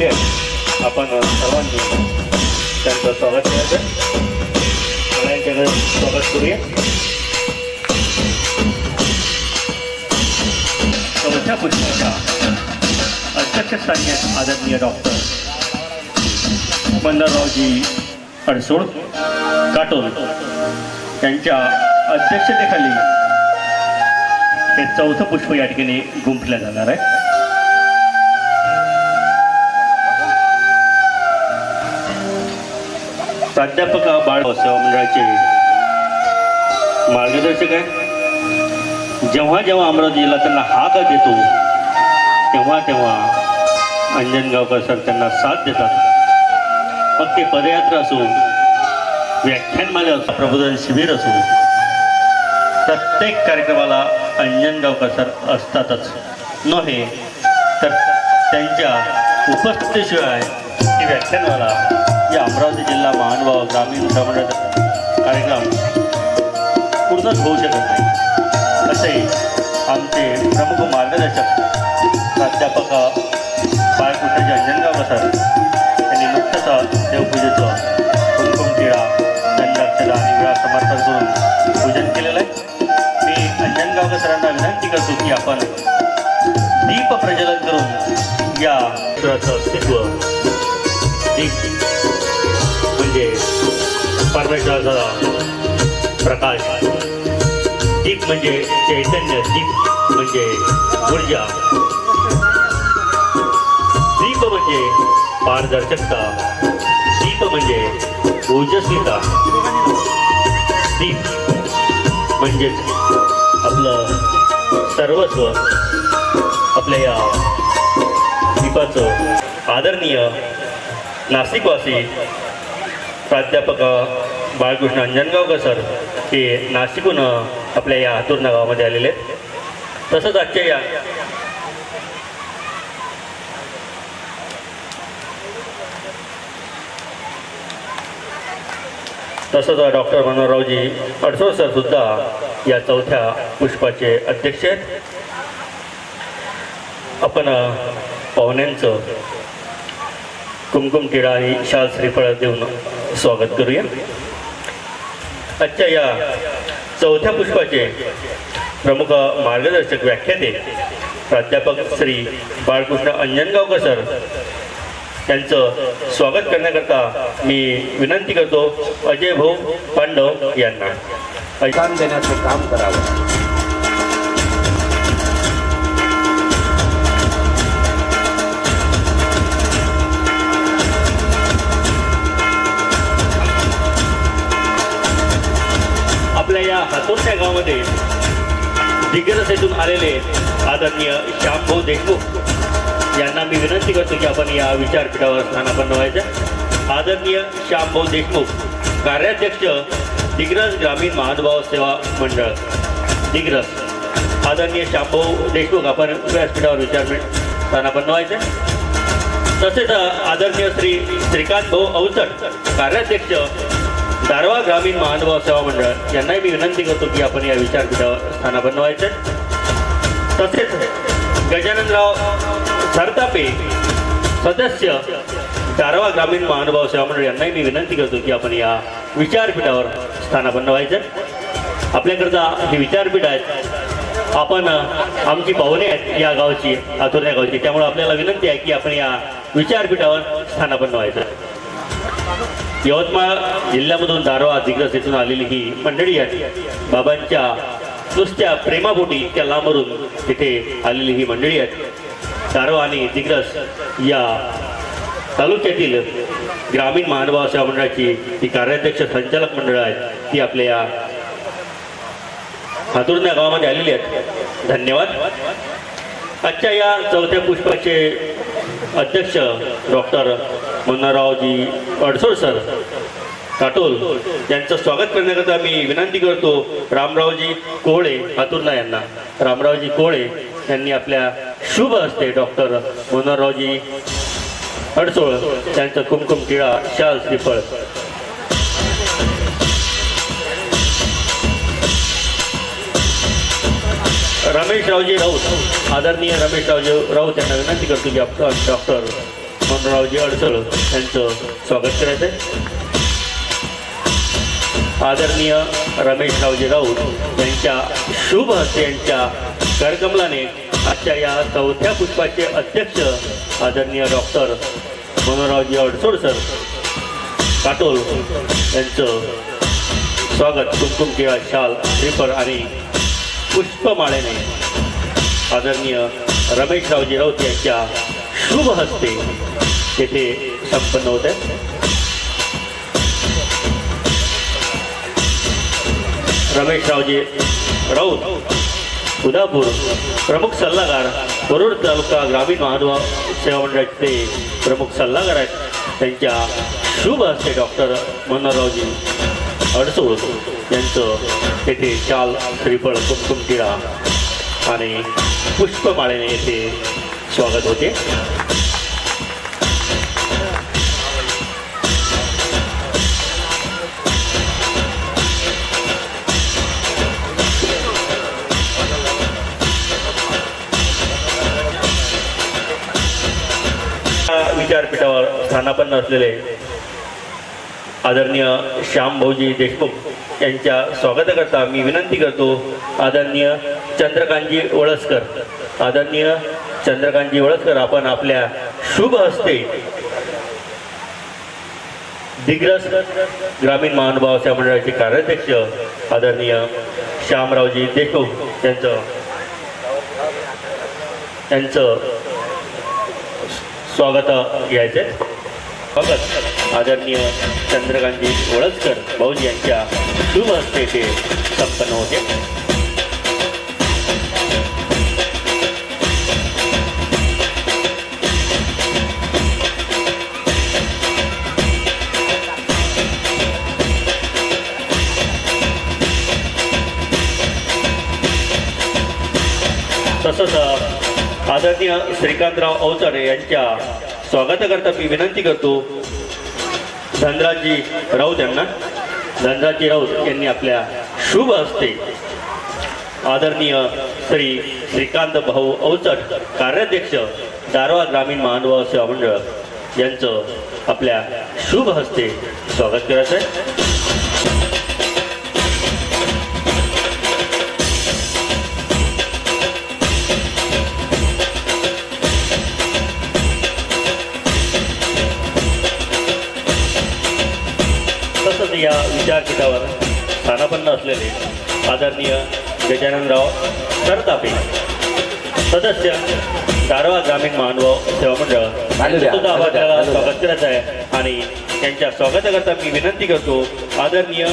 बसले आहेत. आपण सर्वांनी त्यांचं स्वागत करायचं. सगळ्यांच्याकडे स्वागत करूया. चौथ्या पुष्पाच्या अध्यक्षस्थानी आदरणीय डॉक्टर मनोहररावजी अडसूळ काटोल यांच्या अध्यक्षतेखाली हे चौथं पुष्प या ठिकाणी गुंफलं जाणार आहे. प्राध्यापक बाळ सेवा मंडळाचे मार्गदर्शक आहे. जेव्हा जेव्हा अमरावती जिल्हा त्यांना हाक देतो तेव्हा तेव्हा अंजनगावकर सर त्यांना साथ देतात. मग ते पदयात्रा असो, व्याख्यानमाला असो, प्रबोधन शिबिर असो, प्रत्येक कार्यक्रमाला अंजनगावकर सर असतातच. नव्हे तर त्यांच्या उपस्थितीशिवाय ही व्याख्यानमाला या अमरावती जिल्हा महानुभाव ग्रामीण मंडळाचा कार्यक्रम पूर्णच होऊ शकत नाही. असेही आमचे प्रमुख मार्गदर्शक प्राध्यापक बाळकृष्णजी अंजनगावकर सर यांनी नुकतंच देवपूजेचं कुमकुम टिळा, दंडाक्षता आणि विळा समर्पण करून पूजन केलेलं आहे. मी अंजनगावकर सरांना विनंती करतो की आपण दीप प्रज्वलन करून या सूत्राचं अस्तित्व दीप म्हणजे परमेश्वराचा प्रकाश, दीप म्हणजे चैतन्य, दीप म्हणजे ऊर्जा, दीप म्हणजे पारदर्शकता, दीप म्हणजे ओजस्वीता, दीप म्हणजेच आपलं सर्वस्व. आपल्या या दीपाचं आदरणीय नाशिकवासी प्राध्यापक बाळकृष्ण अंजनगावकर सर हे नाशिकहून आपल्या या हातुर्णा गावामध्ये आलेले आहेत. तसंच आजच्या या डॉक्टर मनोहररावजी अडसूळ सर सुद्धा या चौथ्या पुष्पाचे अध्यक्ष आहेत. आपण पाहुण्यांचं कुमकुम टिळा आणि शाल श्रीफळ देऊन स्वागत करूया. आजच्या या चौथ्या पुष्पाचे प्रमुख मार्गदर्शक व्याख्याते प्राध्यापक श्री बाळकृष्ण अंजनगावकर सर त्यांचं स्वागत करण्याकरता मी विनंती करतो अजय भाऊ पांडव यांना काम देण्याचं काम करावं. आपल्या या हातोर्ण्या गावामध्ये दिग्रस येथून आलेले आदरणीय श्यामभाऊ देशमुख यांना मी विनंती करतो की आपण या विचारपीठावर स्थानापन्न व्हायचं. आदरणीय श्यामभाऊ देशमुख कार्याध्यक्ष दिग्रस ग्रामीण महानुभाव सेवा मंडळ दिग्रस. आदरणीय श्यामभाऊ देशमुख आपण व्यासपीठावर विचारपीठ स्थानापन्न व्हायचं. तसेच आदरणीय श्री श्रीकांत भाऊ अवचट कार्याध्यक्ष दारवा ग्रामीण महानुभाव सेवा मंडळ यांनाही मी विनंती करतो की आपण या विचारपीठावर स्थानापन्न व्हायचं. तसेच गजाननराव सरतापे सदस्य दारवा ग्रामीण महानुभाव सेवा मंडळ यांनाही मी विनंती करतो की आपण या विचारपीठावर स्थानापन्न व्हायचं. आपल्याकरता ही विचारपीठ आहेत. आपण आमची पाहुणे आहेत या गावची, हातुर्ण्या गावची, त्यामुळे आपल्याला विनंती आहे की आपण या विचारपीठावर स्थानापन्न व्हायचं. यवतमाळ जिल्ह्यामधून दारवा दिग्रस येथून आलेली ही मंडळी आहे. बाबांच्या नुसत्या प्रेमापोटी त्या लांबरून तिथे आलेली ही मंडळी आहे. दारवा आणि दिग्रस या तालुक्यातील ग्रामीण महानुभाव सेवा मंडळाची ही कार्याध्यक्ष संचालक मंडळ आहेत. ती आपल्या या हातुर्ण्या गावामध्ये आलेली आहेत. धन्यवाद. आजच्या या चौथ्या पुष्पाचे अध्यक्ष डॉक्टर मनोहररावजी अडसूळ सर काटोल यांचं स्वागत करण्याकरता मी विनंती करतो रामरावजी कोहळे हातुर्णा यांना. रामरावजी कोहळे यांनी आपल्या शुभ हस्ते डॉक्टर मनोहररावजी अडसूळ त्यांचं कुमकुम टिळा, शाल श्रीफळ रमेशरावजी राऊत, आदरणीय रमेशरावजी राऊत यांना विनंती करतो की आपण डॉक्टर मनोहररावजी अडसळ यांचं स्वागत करायचं आहे. आदरणीय रमेशरावजी राऊत यांच्या शुभ हस्ते यांच्या करकमलाने आजच्या या चौथ्या पुष्पाचे अध्यक्ष आदरणीय डॉक्टर मनोहररावजी अडसोड सर काटोल यांचं स्वागत कुमकुम टिळा शाल श्रीफळ आणि पुष्पमाळेने आदरणीय रमेशरावजी राऊत यांच्या शुभ हस्ते येथे संपन्न होत आहे. रमेशरावजी राऊत उदापूर प्रमुख सल्लागार वरुड तालुका ग्रामीण महानुभाव सेवा मंडळाचे ते प्रमुख सल्लागार आहेत. त्यांच्या शुभ हस्ते डॉक्टर मनोहररावजी अडसूळ यांचं येथे शाल श्रीफळ कुमकुम टिळा आणि पुष्पमाळेने येथे स्वागत होते. विचारपीठावर स्थानापन्न असलेले आदरणीय श्यामभाऊजी देशमुख यांच्या स्वागताकरता मी विनंती करतो आदरणीय चंद्रकांतजी वळसकर. आदरणीय चंद्रकांतजी वळसकर आपण आपल्या शुभ हस्ते दिग्रस ग्रामीण महानुभाव सेवा मंडळाचे कार्याध्यक्ष आदरणीय श्यामरावजी देशमुख यांचं स्वागत घ्यायचे. स्वागत आदरणीय चंद्रकांतजी वळसकर भाऊजी यांच्या शुभ हस्ते ते संपन्न होते. तसंच आदरणीय श्रीकांतराव अवचारे यांच्या स्वागताकरता मी विनंती करतो धनराजजी राऊत यांना. धनराजजी राऊत यांनी आपल्या शुभ हस्ते आदरणीय श्रीकांत भाऊ अवचट कार्याध्यक्ष दारवा ग्रामीण महानुभाव सेवा मंडळ यांचं आपल्या शुभ हस्ते स्वागत करायचं आहे. तसंच या विचारपीठावर स्थानापन्न असलेले आदरणीय गजाननराव सरतापे सदस्य दारवा ग्रामीण महानुभाव सेवा मंडळ सुद्धा आपल्याला स्वागत करायचं आहे. आणि त्यांच्या स्वागताकरता मी विनंती करतो आदरणीय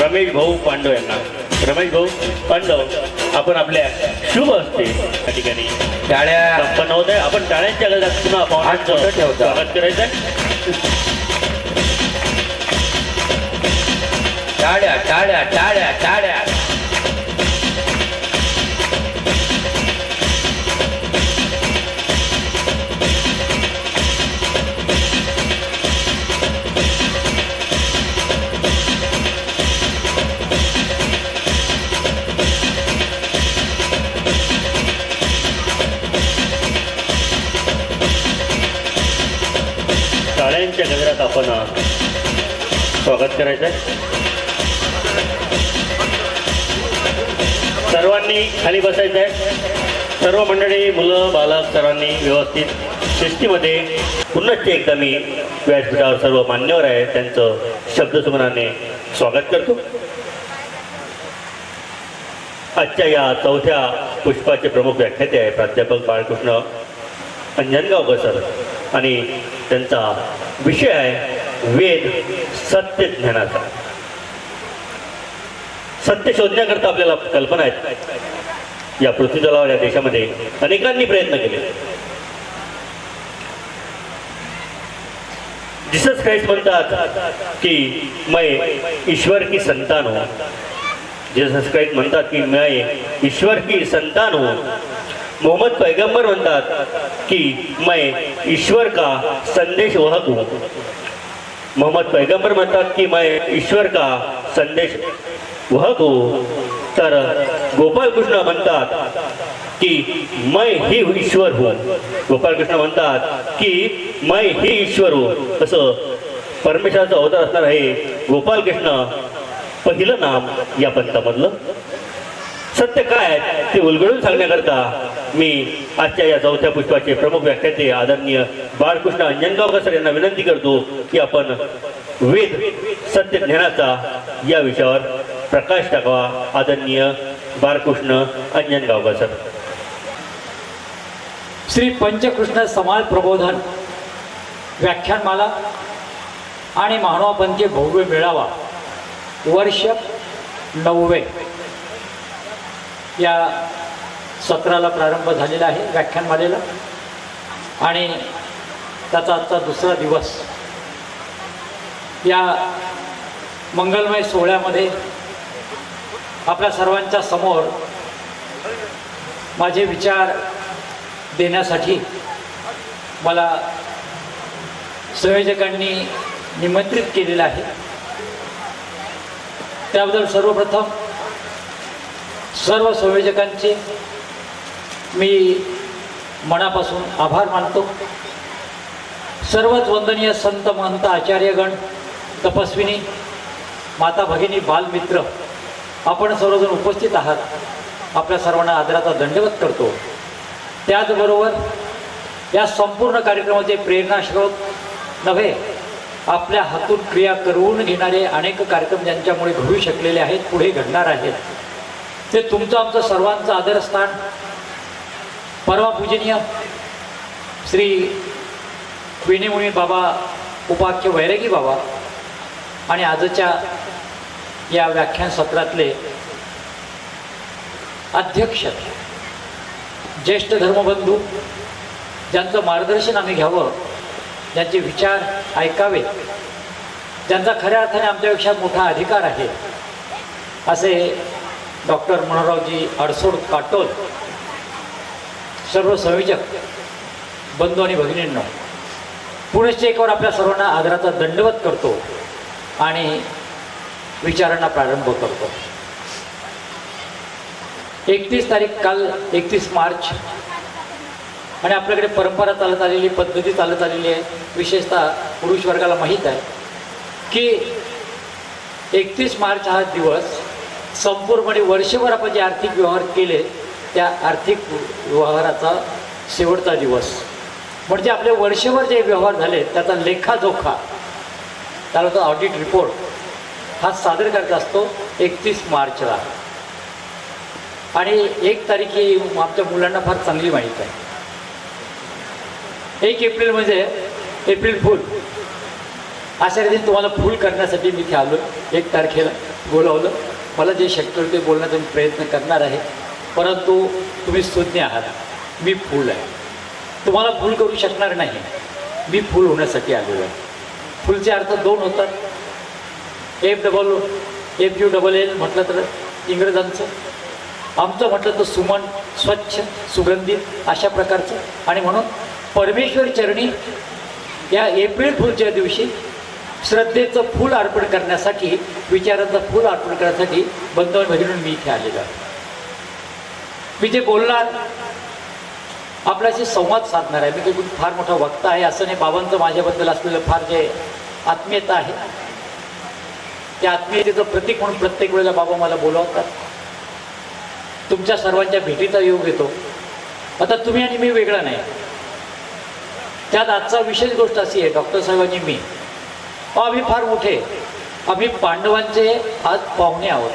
रमेश भाऊ पांडव यांना. रमेश भाऊ पांडव आपण आपल्या शुभ हस्ते या ठिकाणी संपन्न होत आहे. आपण टाळ्यांच्या गजरात पुन्हा पाहुण्यांचं स्वागत करायचं आहे. टाळ्या टाळ्या टाळ्या टाळ्या. टाळ्यांच्या गजरात आपण स्वागत करायचं आहे. सर्वांनी खाली बसायचं आहे. सर्व मंडळी मुलं बालक सर्वांनी व्यवस्थित शिस्तीमध्ये पुन्हा एकदा मी व्यासपीठावर सर्व मान्यवर आहे त्यांचं शब्दसुमनाने स्वागत करतो. आजच्या या चौथ्या पुष्पाचे प्रमुख व्याख्याते आहे प्राध्यापक बाळकृष्ण अंजनगावकर सर आणि त्यांचा विषय आहे वेद सत्य ज्ञानाचा. सत्य शोधण्याकरता आपल्याला कल्पना आहेत. या पृथ्वीतलावर या देशामध्ये अनेकांनी प्रयत्न केले. जीसस ख्राइस्ट म्हणतात की मैं ईश्वर की संतान हूँ. जीसस ख्राइस्ट म्हणतात की मैं ईश्वर की संतान हूँ. मोहम्मद पैगंबर म्हणतात की मैं ईश्वर का संदेश वाहक हूँ. मोहम्मद पैगंबर म्हणतात की मैं ईश्वर का संदेश वाहक हूँ. तर गोपाल कृष्ण म्हणतात की मैं ही ईश्वर हूँ. गोपालकृष्ण म्हणतात की मैं ही ईश्वर हूँ. असं परमेश्वराचा अवतार असणार आहे गोपालकृष्ण पहिलं नाम या पंथामधलं. सत्य काय ते उलगडून सांगण्याकरता मी आजच्या या चौथ्या पुष्पाचे प्रमुख व्याख्याते आदरणीय बाळकृष्ण अंजनगावकर सर यांना विनंती करतो की आपण वेद सत्य ज्ञानाचा या विषयावर प्रकाश टाकावा. आदरणीय बाळकृष्ण अंजनगावकर सर. श्री पंचकृष्ण समाज प्रबोधन व्याख्यानमाला आणि महानुभावांचे भव्य मेळावा वर्ष 9 या सत्राला प्रारंभ झालेला आहे व्याख्यानमालेला. आणि त्याचा आजचा दुसरा दिवस. या मंगलमय सोहळ्यामध्ये आपल्या सर्वांच्या समोर माझे विचार देण्यासाठी मला संयोजकांनी निमंत्रित केलेलं आहे. त्याबद्दल सर्वप्रथम सर्व संयोजकांचे मी मनापासून आभार मानतो. सर्वच वंदनीय संत महंत आचार्यगण, तपस्विनी, माता भगिनी, बालमित्र, आपण सर्वजण उपस्थित आहात. आपल्या सर्वांना आदराचा दंडवत करतो. त्याचबरोबर या संपूर्ण कार्यक्रमाचे प्रेरणास्रोत नव्हे, आपल्या हातून क्रिया करवून घेणारे अनेक कार्यक्रम ज्यांच्यामुळे घडू शकलेले आहेत, पुढे घडणार आहेत, ते तुमचं आमचं सर्वांचं आदरस्थान परमपूजनीय श्री विनेमुनी बाबा उपाख्य वैरागी बाबा आणि आजच्या या व्याख्यान सत्रातले अध्यक्ष ज्येष्ठ धर्मबंधू, ज्यांचं मार्गदर्शन आम्ही घ्यावं, ज्यांचे विचार ऐकावे, ज्यांचा खऱ्या अर्थाने आमच्यापेक्षा मोठा अधिकार आहे, असे डॉक्टर मनोहररावजी अडसोड काटोल, सर्व संयोजक बंधू आणि भगिनींनो, पुनश्च एकवर आपल्या सर्वांना आदराचा दंडवत करतो आणि विचारांना प्रारंभ करतो. 31 तारीख, काल 31 मार्च, आणि आपल्याकडे परंपरा चालत आलेली, पद्धती चालत आलेली आहे. विशेषतः पुरुष वर्गाला माहीत आहे की 31 मार्च हा दिवस संपूर्णपणे वर्षभर आपण जे आर्थिक व्यवहार केले त्या आर्थिक व्यवहाराचा शेवटचा दिवस. म्हणजे आपले वर्षभर जे व्यवहार झाले त्याचा लेखाजोखा, त्याला तो ऑडिट रिपोर्ट हा सादर करायचा असतो 31 मार्चला. आणि 1 तारीख ही आमच्या मुलांना फार चांगली माहीत आहे. 1 एप्रिल म्हणजे एप्रिल फूल. अशा रीतीने तुम्हाला फूल करण्यासाठी मी इथे आलो. 1 तारखेला बोलावलं. मला जे शक्य होईल ते बोलण्याचा मी प्रयत्न करणार आहे, परंतु तुम्ही सुज्ञ आहात. मी फूल आहे, तुम्हाला फूल करू शकणार नाही. मी फूल होण्यासाठी आलेलो आहे. फूलचे अर्थ 2 होतात. FULL म्हटलं तर इंग्रजांचं, आमचं म्हटलं तर सुमन, स्वच्छ, सुगंधित अशा प्रकारचं. आणि म्हणून परमेश्वर चरणी या एप्रिल फूलच्या दिवशी श्रद्धेचं फूल अर्पण करण्यासाठी, विचारांचं फूल अर्पण करण्यासाठी बंधू भगिनींनो मी इथे आलेलो आहे. मी जे बोलणार आपल्याशी संवाद साधणार आहे. मी काही फार मोठा वक्ता आहे असं नाही. बाबांचं माझ्याबद्दल असलेलं फार जे आत्मीयता आहे, त्या आत्मीयतेचं प्रतीक म्हणून प्रत्येक वेळेला बाबा मला बोलावतात. तुमच्या सर्वांच्या भेटीचा योग येतो. आता तुम्ही आणि मी वेगळा नाही. त्यात आजचा विशेष गोष्ट अशी आहे, डॉक्टर साहेबांनी मी आम्ही फार मोठे, आम्ही पांडवांचे आज पाहुणे आहोत.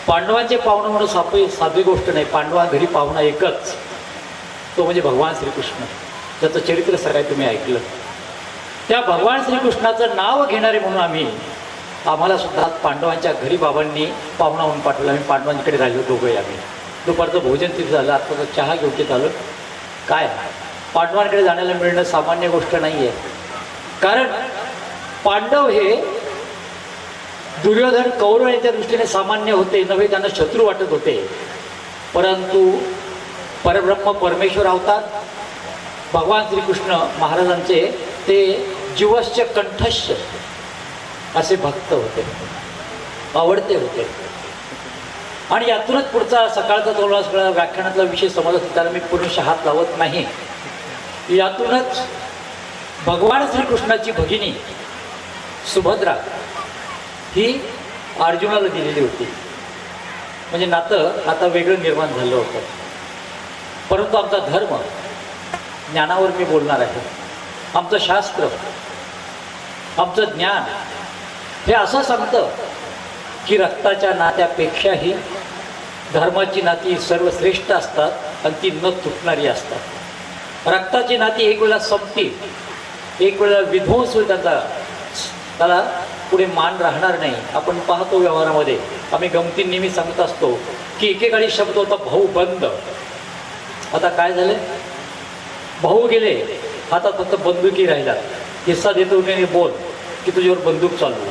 पांडवांचे पाहुणे म्हणून साधी गोष्ट नाही. पांडवा घरी पाहुणा एकच, तो म्हणजे भगवान श्रीकृष्ण, ज्याचं चरित्र सगळं तुम्ही ऐकलं. त्या भगवान श्रीकृष्णाचं नाव घेणारे म्हणून आम्हाला सुद्धा पांडवांच्या घरी बाबांनी पाहुणा म्हणून पाठवलं. आम्ही पांडवांकडे राहिलो दोघंही. आम्ही दुपारचं भोजन तिथे झालं, आत्ताचं चहा घेऊन ते झालं. काय पांडवांकडे जाण्याला मिळणं सामान्य गोष्ट नाही आहे. कारण पांडव हे दुर्योधन, कौरव यांच्या दृष्टीने सामान्य होते नव्हे, त्यांना शत्रू वाटत होते. परंतु परब्रह्म परमेश्वर अवतार भगवान श्रीकृष्ण महाराजांचे ते जीवश्च कंठश्च असे भक्त होते, आवडते होते. आणि यातूनच पुढचा सकाळचा थोडा सगळा व्याख्यानातला विषय समजत होता, त्याला मी पूर्ण हात लावत नाही. यातूनच भगवान श्रीकृष्णाची भगिनी सुभद्रा ही अर्जुनाला दिलेली होती. म्हणजे नातं आता वेगळं निर्माण झालं होतं. परंतु आमचा धर्म, ज्ञानावर मी बोलणार आहे, आमचं शास्त्र, आमचं ज्ञान हे असं सांगतं की रक्ताच्या नात्यापेक्षाही धर्माची नाती सर्वश्रेष्ठ असतात आणि ती न तुटणारी असतात. रक्ताची नाती एक वेळेला संपतील, एक वेळेला विध्वंस होईल, त्याला पुढे मान राहणार नाही. आपण पाहतो व्यवहारामध्ये, आम्ही गमती नेहमी सांगत असतो की एकेकाळी शब्द होता भाऊ बंद. आता काय झाले? भाऊ गेले, हातात फक्त बंदुकी राहिला. हिस्सा देतो की बोल की तुझ्यावर बंदूक चालू.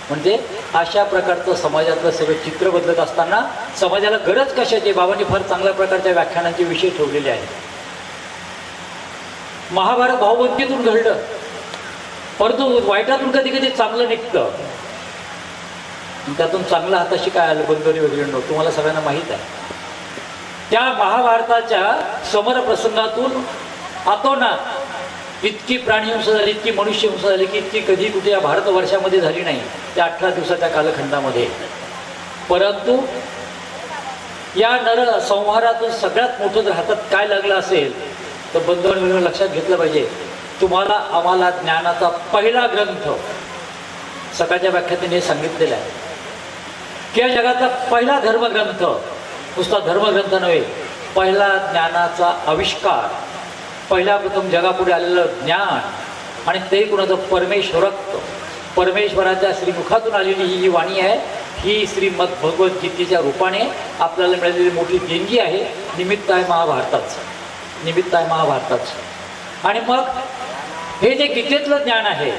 म्हणजे अशा प्रकारचं समाजातलं सगळं चित्र बदलत असताना समाजाला गरज कशाची? बाबांनी फार चांगल्या प्रकारच्या व्याख्यानांचे विषय ठेवलेले आहेत. महाभारत भावबंदीतून घडलं, परंतु वाईटातून कधी कधी चांगलं निघतं. त्यातून चांगलं हाताशी काय आलं? बंदोरी वगैरे नव्हतं, तुम्हाला सगळ्यांना माहीत आहे. त्या महाभारताच्या समरप्रसंगातून अतोनात इतकी प्राणीहिंसा झाली, इतकी मनुष्यहिंसा झाली की इतकी कधी कुठे या भारतवर्षामध्ये झाली नाही त्या 18 दिवसाच्या कालखंडामध्ये. परंतु या नरसंहारातून सगळ्यात मोठं जर हातात काय लागलं असेल तर बंधूंनो लक्षात घेतलं पाहिजे, तुम्हाला आम्हाला ज्ञानाचा पहिला ग्रंथ, सकाळच्या व्याख्याने हे सांगितलेलं आहे की या जगातला पहिला धर्मग्रंथ, नुसता धर्मग्रंथ नव्हे, पहिला ज्ञानाचा आविष्कार, पहिला प्रथम जगापुढे आलेलं ज्ञान, आणि ते कुणाचं? परमेश्वरत्व. परमेश्वराच्या श्रीमुखातून आलेली ही जी वाणी आहे, ही श्रीमद भगवद्गीतेच्या रूपाने आपल्याला मिळालेली मोठी देणगी आहे. निमित्त आहे महाभारताचं, निमित्त आहे महाभारताचं. आणि मग हे जे गीतेतलं ज्ञान आहे,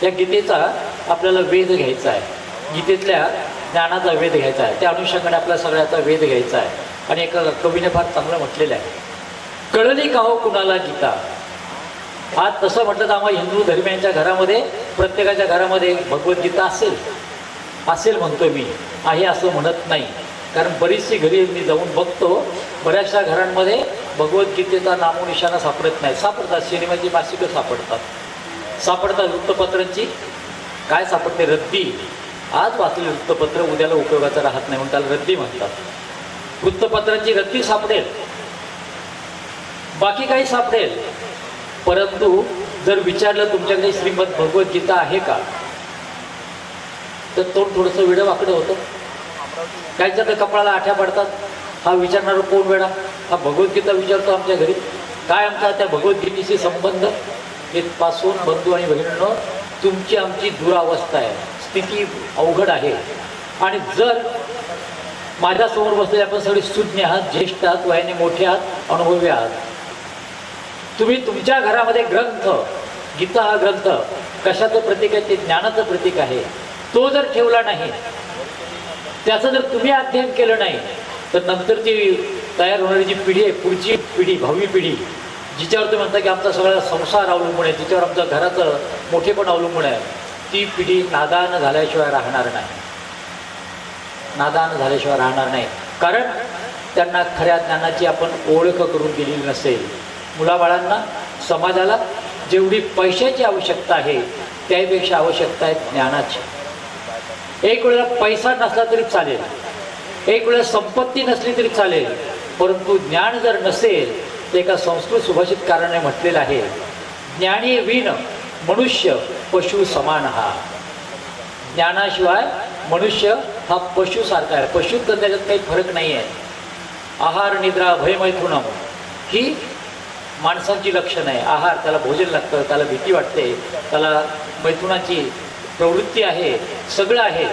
या गीतेचा आपल्याला वेध घ्यायचा आहे, गीतेतल्या ज्ञानाचा वेध घ्यायचा आहे, त्या अनुषंगाने आपल्या सगळ्याचा वेध घ्यायचा आहे. आणि एका कवीने फार चांगलं म्हटलेलं आहे, कळली का हो कुणाला गीता. आज तसं म्हटलं तर आम्हाला हिंदू धर्मियांच्या घरामध्ये, प्रत्येकाच्या घरामध्ये भगवद्गीता असेल म्हणतो मी, आहे असं म्हणत नाही. कारण बरीचशी घरी मी जाऊन बघतो, बऱ्याचशा घरांमध्ये भगवद्गीतेचा नामोनिशाणा सापडत नाही. सापडतात, सिनेमाची मासिकं सापडतात, वृत्तपत्रांची काय सापडते? रद्दी. आज वाचलेलं वृत्तपत्र उद्याला उपयोगाचं राहत नाही म्हणून त्याला रद्दी म्हणतात. वृत्तपत्रांची रद्दी सापडेल, बाकी काही सापडेल. परंतु जर विचारलं तुमच्याकडे श्रीमद भगवद्गीता आहे का, तर तोंड थोडंसं वेडं वाकडं होतं. काहीच्या तर कपाळाला आठ्या पडतात. हा विचारणारा कोण वेडा? हा भगवद्गीता विचारतो आमच्या घरी. काय आमचा त्या भगवद्गीतेशी संबंध? इथपासून बंधू आणि बहिणींनो, तुमची आमची दुरावस्था आहे, स्थिती अवघड आहे. आणि जर माझ्यासमोर बसलेले आपण सगळे सुज्ञ आहात, ज्येष्ठ आहात, वयाने मोठे आहात, अनुभवी आहात, तुम्ही तुमच्या घरामध्ये ग्रंथ, गीता हा ग्रंथ कशाचं प्रतीक आहे? ते ज्ञानाचं प्रतीक आहे. तो जर ठेवला नाही, त्याचं जर तुम्ही अध्ययन केलं नाही, तर नंतरची तयार होणारी जी पिढी आहे, पुढची पिढी, भावी पिढी, जिच्यावर तुम्ही म्हणता की आमचा सगळा संसार अवलंबून आहे, जिच्यावर आमचं घराचं मोठेपण अवलंबून आहे, ती पिढी नादान झाल्याशिवाय राहणार नाही. नादान झाल्याशिवाय राहणार नाही. कारण त्यांना खऱ्या ज्ञानाची आपण ओळख करून दिलेली नसेल. मुलाबाळांना, समाजाला जेवढी पैशाची आवश्यकता आहे त्यापेक्षा आवश्यकता आहे ज्ञानाची. एक वेळेला पैसा नसला तरी चालेल, एक वेळेला संपत्ती नसली तरी चालेल, परंतु ज्ञान जर नसेल तर एका संस्कृत सुभाषितकाराने म्हटलेलं आहे, ज्ञानी विन मनुष्य पशु समान हा. ज्ञानाशिवाय मनुष्य हा पशुसारखा आहे. पशु तर त्याच्यात काही फरक नाही आहे. आहार निद्रा भयमैथुनम ही माणसांची लक्षणं आहे. आहार, त्याला भोजन लागतं, त्याला भीती वाटते, त्याला मैथुनाची प्रवृत्ती आहे, सगळं आहे.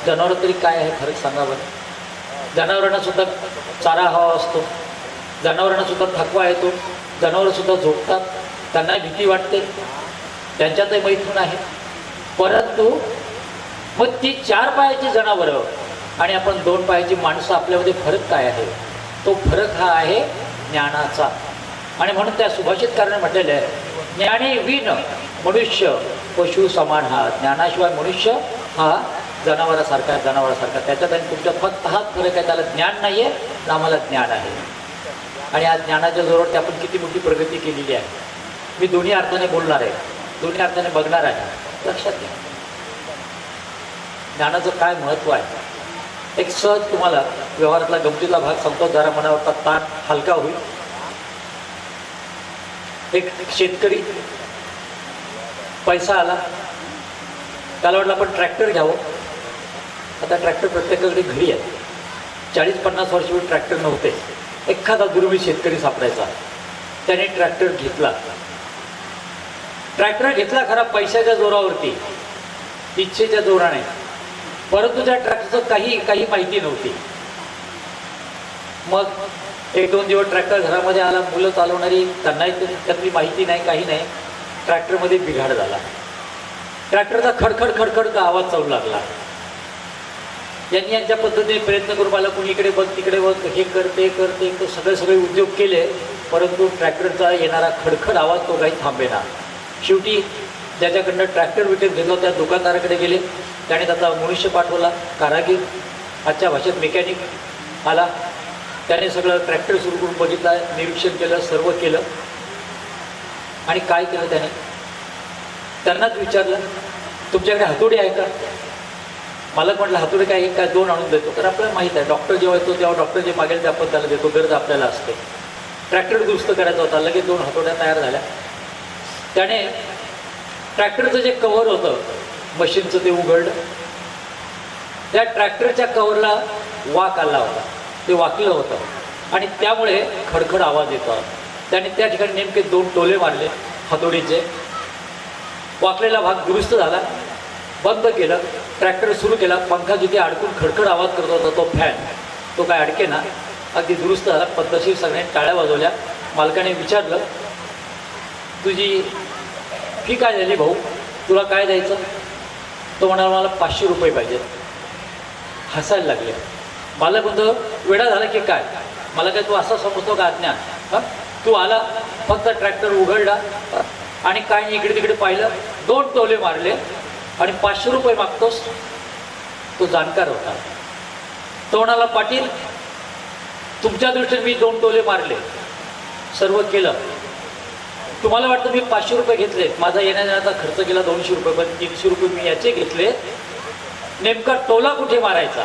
जनावर तरी काय आहे फरक सांगा बरं? जनावरांना सुद्धा चारा हवा असतो, जनावरांना सुद्धा थकवा येतो, जनावरंसुद्धा झोपतात, त्यांना भीती वाटते, त्यांच्यातही मैथुन आहे. परंतु मग ती 4 पायाची जनावरं आणि आपण 2 पायाची माणसं, आपल्यामध्ये फरक काय आहे? तो फरक हा आहे ज्ञानाचा. आणि म्हणून त्या सुभाषितकाराने म्हटलेलं आहे, ज्ञानी विन मनुष्य पशु समान हा. ज्ञानाशिवाय मनुष्य हा जनावरासारखा त्याच्यात आणि तुमच्यात फक्त हाच फरक आहे. त्याला ज्ञान नाही आहे, आम्हाला ज्ञान आहे. आणि आज ज्ञानाच्या जोरावरती आपण किती मोठी प्रगती केलेली आहे. मी दोन्ही अर्थाने बोलणार आहे, दोन्ही अर्थाने बघणार आहे. लक्षात घ्या ज्ञानाचं काय महत्त्व आहे. एक सहज तुम्हाला व्यवहारातला गमतीतला भाग सांगतो, जरा मनावरचा ताण हलका होईल. एक शेतकरी, पैसा आला, त्याला वाटलं आपण ट्रॅक्टर घ्यावं. आता ट्रॅक्टर प्रत्येकाकडे घरी आहे. 40-50 वर्षापूर्वी ट्रॅक्टर नव्हते. एखादा दुर्मिळ शेतकरी सापडायचा, त्याने ट्रॅक्टर घेतला खरा पैशाच्या जोरावरती, इच्छेच्या जोराने, परंतु त्या ट्रॅक्टरचं काही माहिती नव्हती. मग 1-2 दिवस ट्रॅक्टर घरामध्ये आला, मुलं चालवणारी, त्यांनाही त्यातली माहिती नाही, काही नाही. ट्रॅक्टरमध्ये बिघाड झाला. ट्रॅक्टरचा खडखड का आवाज चालू लागला. यांनी यांच्या पद्धतीने प्रयत्न करून मला कुणी इकडे बघ तिकडे बघ, हे कर ते सगळे उद्योग केले, परंतु ट्रॅक्टरचा येणारा खडखड आवाज तो काही थांबेना. शेवटी ज्याच्याकडनं ट्रॅक्टर विकत घेतला त्या दुकानदाराकडे गेले. त्याने त्याचा मनुष्य पाठवला, कारागीर, आजच्या भाषेत मेकॅनिक आला. त्याने सगळं ट्रॅक्टर सुरू करून बघितलं, निरीक्षण केलं, सर्व केलं. आणि काय केलं त्याने, त्यांनाच विचारलं, तुमच्याकडे हातोडी आहे का? मला म्हटलं हातोडी काय, काय 2 आणून देतो. तर आपल्याला माहीत आहे, डॉक्टर जेव्हा येतो तेव्हा डॉक्टर जे मागेल ते आपण त्याला देतो, गरज आपल्याला असते. ट्रॅक्टर दुरुस्त करायचा होता, लगेच 2 हातोड्या तयार झाल्या. त्याने ट्रॅक्टरचं जे कव्हर होतं मशीनचं ते उघडलं. त्या ट्रॅक्टरच्या कव्हरला वाक आला होता, ते वाकलं होतं आणि त्यामुळे खडखड आवाज येतो. त्याने त्या ठिकाणी नेमके 2 टोले मारले हातोडीचे. वाकलेला भाग दुरुस्त झाला, बंद केलं, ट्रॅक्टर सुरू केला. पंखा जिथे अडकून खडखड आवाज करत होता तो फॅन, तो काय अडके ना, अगदी दुरुस्त झाला. पद्धतशीर सगळ्यांनी टाळ्या वाजवल्या. मालकाने विचारलं, तुझी फी काय झाली भाऊ, तुला काय द्यायचं? तो म्हणाला, मला 500 रुपये पाहिजे. हसायला लागले. मालक म्हणतो, वेडा झाला की काय, मला काय तू असा समजतो का अज्ञान? हां, तू आला, फक्त ट्रॅक्टर उघडला आणि काय नाही, इकडे तिकडे पाहिलं, 2 टोले मारले आणि 500 रुपये मागतोस? तो जाणकार होता. तो म्हणाला, पाटील तुमच्या दृष्टीने मी 2 टोले मारले, सर्व केलं, तुम्हाला वाटतं मी 500 रुपये घेतले, माझा येण्याचा खर्च केला 200 रुपये, पण 300 रुपये मी याचे घेतले. नेमका टोला कुठे मारायचा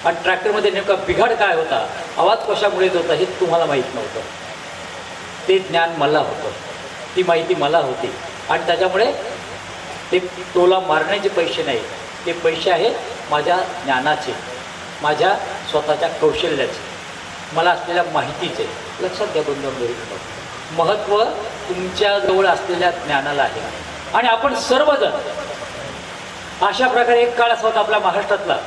आणि ट्रॅक्टरमध्ये नेमका बिघाड काय होता, आवाज कशामुळे येत होता हे तुम्हाला माहीत नव्हतं. ते ज्ञान मला होतं, ती माहिती मला होती. आणि त्याच्यामुळे ते टोला मारण्याचे पैसे नाही, ते पैसे आहेत माझ्या ज्ञानाचे, माझ्या स्वतःच्या कौशल्याचे, मला असलेल्या माहितीचे. लक्षात घ्या बंधू, महत्त्व तुमच्याजवळ असलेल्या ज्ञानाला आहे. आणि आपण सर्वजण अशा प्रकारे एक काळ असा होता आपल्या महाराष्ट्रातला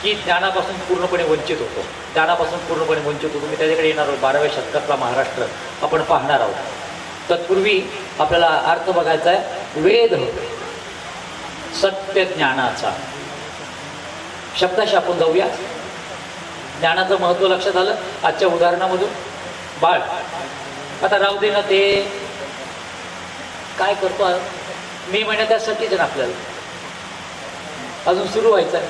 की ज्ञानापासून पूर्णपणे वंचित होतो, ज्ञानापासून पूर्णपणे वंचित होतो. मी त्याच्याकडे येणार आहोत. 12व्या शतकातला महाराष्ट्र आपण पाहणार आहोत. तत्पूर्वी आपल्याला अर्थ बघायचा आहे वेद सत्य ज्ञानाचा. शब्दाशी आपण जाऊया. ज्ञानाचं महत्त्व लक्षात आलं आजच्या उदाहरणामधून. बाळ आता राहू दे ना, ते काय करतो मे महिन्यात त्यासाठीच ना आपल्याला अजून सुरू व्हायचं आहे.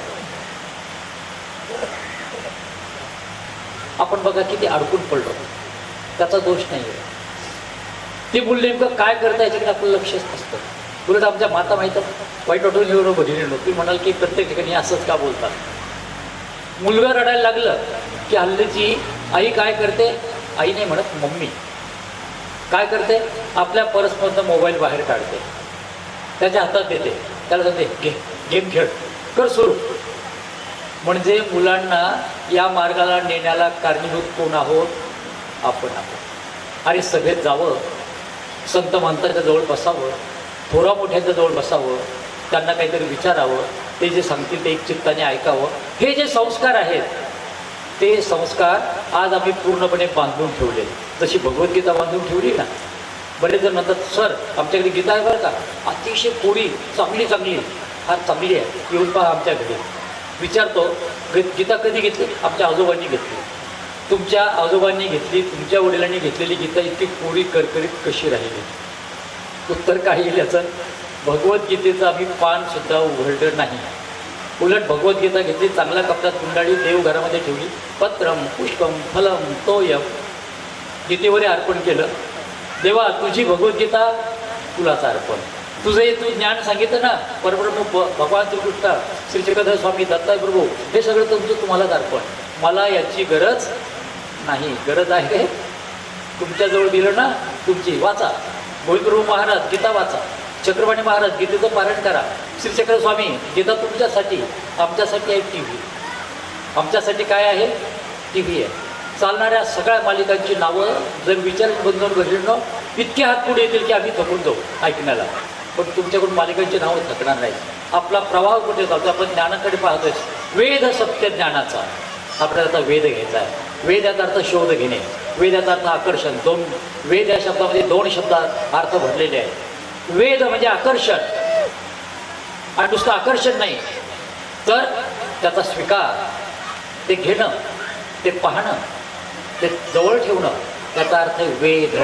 आपण बघा किती अडकून पडलो, त्याचा दोष नाही आहे. ते मूल नेमकं काय करता याच्याकडे आपलं लक्षच नसतं. उलट आमच्या माता माहीत वाईट वाटून घेऊन बहिणी तुम्ही म्हणाल की प्रत्येक ठिकाणी असंच का बोलतात. मुलगा रडायला लागलं की हल्लीची आई काय करते, आई नाही म्हणत मम्मी काय करते, आपल्या पर्समधनं मोबाईल बाहेर काढते, त्याच्या हातात देते, त्याला सांगते गेम खेळ कर सुरू. म्हणजे मुलांना या मार्गाला नेण्याला कारणीभूत कोण आहोत, आपण आहोत. आणि सभेत जावं, संत महंतांच्या जवळ बसावं, थोरा मोठ्यांच्या जवळ बसावं, त्यांना काहीतरी विचारावं, ते जे सांगतील ते एक चित्ताने ऐकावं. हे जे संस्कार आहेत ते संस्कार आज आम्ही पूर्णपणे बांधून ठेवले. जशी भगवद्गीता बांधून ठेवली ना, बरेच जण म्हणतात सर आमच्याकडे गीता आहे बरं का, अतिशय कोडी चांगली फार चांगली आहे, येऊन पहा आमच्या घरी. विचारतो गीता कधी घेतली, आमच्या आजोबांनी घेतली. तुमच्या आजोबांनी घेतली, तुमच्या वडिलांनी घेतलेली गीता इतकी कोडी करकरीत कशी राहिली? उत्तर काय येईल याचं, भगवद्गीतेचं आम्ही पानसुद्धा उघडलं नाही. उलट भगवद्गीता घेतली, चांगल्या कपड्यात गुंडाळी, देव घरामध्ये ठेवली, पत्रम पुष्पम फलम तोयम गीतेवर अर्पण केलं. देवा तुझी भगवद्गीता तुलाच अर्पण. तुझं हे तू ज्ञान सांगितलं ना, परब्रह्म भगवान श्रीकृष्ण, श्री चक्रधर स्वामी, दत्ताय प्रभू, हे सगळं तुमचं तुम्हालाच अर्पण. मला याची गरज नाही. गरज आहे तुमच्याजवळ दिलं ना, तुमची वाचा. गोविंदप्रभू महाराज गीता वाचा, चक्रपाणी महाराज गीतेचं पारायण करा, श्रीचक्र स्वामी गीता तुमच्यासाठी, आमच्यासाठी आहे टी व्ही. आमच्यासाठी काय आहे? टी व्ही आहे. चालणाऱ्या सगळ्या मालिकांची नावं जर विचारून बंधून घडलं इतके हात पुढे येतील की आम्ही थकून जाऊ ऐकण्याला. पण तुमच्याकडून मालिकांची नावं थकणार नाही. आपला प्रवाह कुठे जातो? आपण ज्ञानाकडे पाहतोय. वेद सत्य ज्ञानाचा आपल्याला आता वेद घ्यायचा आहे. वेद याचा अर्थ शोध घेणे, वेद याचा अर्थ आकर्षण. दोन वेद या शब्दामध्ये दोन शब्द अर्थ भरलेले आहेत. वेद म्हणजे आकर्षण, आणि नुसतं आकर्षण नाही तर त्याचा स्वीकार, ते घेणं, ते पाहणं, ते जवळ ठेवणं, त्याचा अर्थ आहे वेद.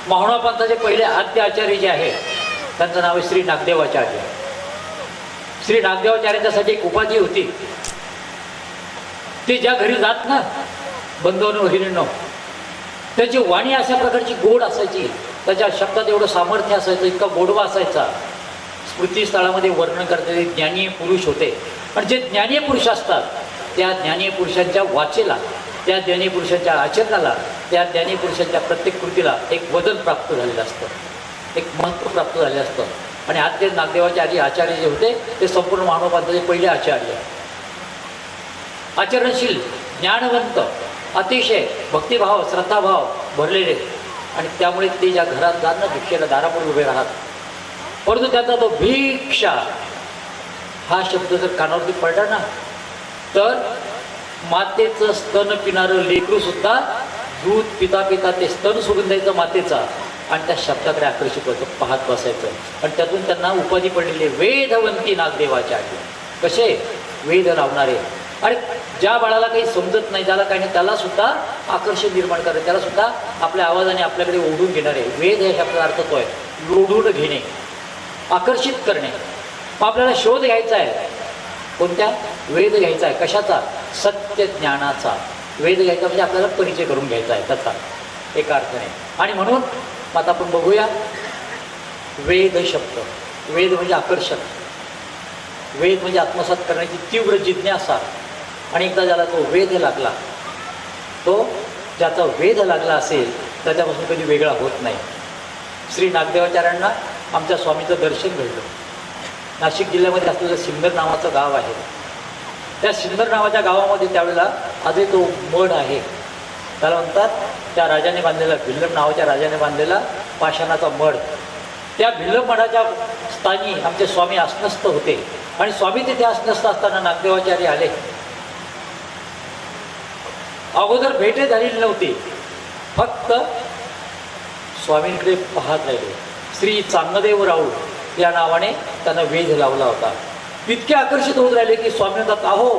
माहुणा पंथाचे पहिले आद्य आचार्य जे आहेत त्यांचं नाव आहे श्री नागदेवाचार्य. श्री नागदेवाचार्यांच्यासाठी एक उपाधी होती. ते ज्या घरी जात ना बंधूंनो हिरींनो, त्याची वाणी अशा प्रकारची गोड असायची, त्याच्या शब्दात एवढं सामर्थ्य असायचं, इतका गोडवा असायचा. स्मृतीस्थळामध्ये वर्णन करणारे ज्ञानीय पुरुष होते. पण जे ज्ञानीय पुरुष असतात त्या ज्ञानीय पुरुषांच्या वाचेला, त्या ज्ञानीय पुरुषांच्या आचरणाला, त्या ज्ञानीय पुरुषांच्या प्रत्येक कृतीला एक वजन प्राप्त झालेलं असतं, एक महत्त्व प्राप्त झालेलं असतं. आणि आद्य नागदेवाचे आचार्य जे होते ते संपूर्ण मानवपंथाचे पहिले आचार्य, आचरणशील, ज्ञानवंत, अतिशय भक्तिभाव श्रद्धाभाव भरलेले. आणि त्यामुळे ते ज्या घरात जात ना भिक्षेला दारापुढे उभे राहत, परंतु त्याचा तो भिक्षा हा शब्द जर कानावरती पडला ना तर मातेचं स्तन पिणारं लेकरू सुद्धा दूध पिता पिता ते स्तन सोडून द्यायचं मातेचा आणि त्या शब्दाकडे आकर्षित होतं, पाहत बसायचं. आणि त्यातून त्यांना उपाधी पडलेली वेदवंती नागदेवाचार्य. कसे? वेद लावणारे. आणि ज्या बाळाला काही समजत नाही, ज्याला काही नाही, त्याला सुद्धा आकर्षण निर्माण करणे, त्याला सुद्धा आपल्या आवाजाने आपल्याकडे ओढून घेणारे. वेद या शब्दाचा अर्थ तो आहे ओढून घेणे, आकर्षित करणे. मग आपल्याला शोध घ्यायचा आहे. कोणत्या? वेद घ्यायचा आहे. कशाचा? सत्य ज्ञानाचा. वेद घ्यायचा म्हणजे आपल्याला परिचय करून घ्यायचा आहे त्याचा, एका अर्थाने. आणि म्हणून आता आपण बघूया वेद शब्द. वेद म्हणजे आकर्षण, वेद म्हणजे आत्मसात करण्याची तीव्र जिज्ञासा. आणि एकदा ज्याला तो वेद लागला, तो ज्याचा वेद लागला असेल त्याच्यापासून कधी वेगळा होत नाही. श्री नागदेवाचार्यांना आमच्या स्वामीचं दर्शन घडलं. नाशिक जिल्ह्यामध्ये असलेलं सिन्नर नावाचं गाव आहे. त्या सिन्नर नावाच्या गावामध्ये त्यावेळेला आजही तो मठ आहे. त्याला म्हणतात त्या राजाने बांधलेला, भिल्लम नावाच्या राजाने बांधलेला पाषाणाचा मठ. त्या भिल्लम मठाच्या स्थानी आमचे स्वामी आसनस्थ होते. आणि स्वामी तिथे आसनस्थ असताना नागदेवाचार्य आले. अगोदर भेटे झालेली नव्हती, फक्त स्वामींकडे पाहत राहिले. श्री चांगदेव राऊळ या नावाने त्यांना वेध लावला होता. इतके आकर्षित होत राहिले की स्वामी म्हणतात, अहो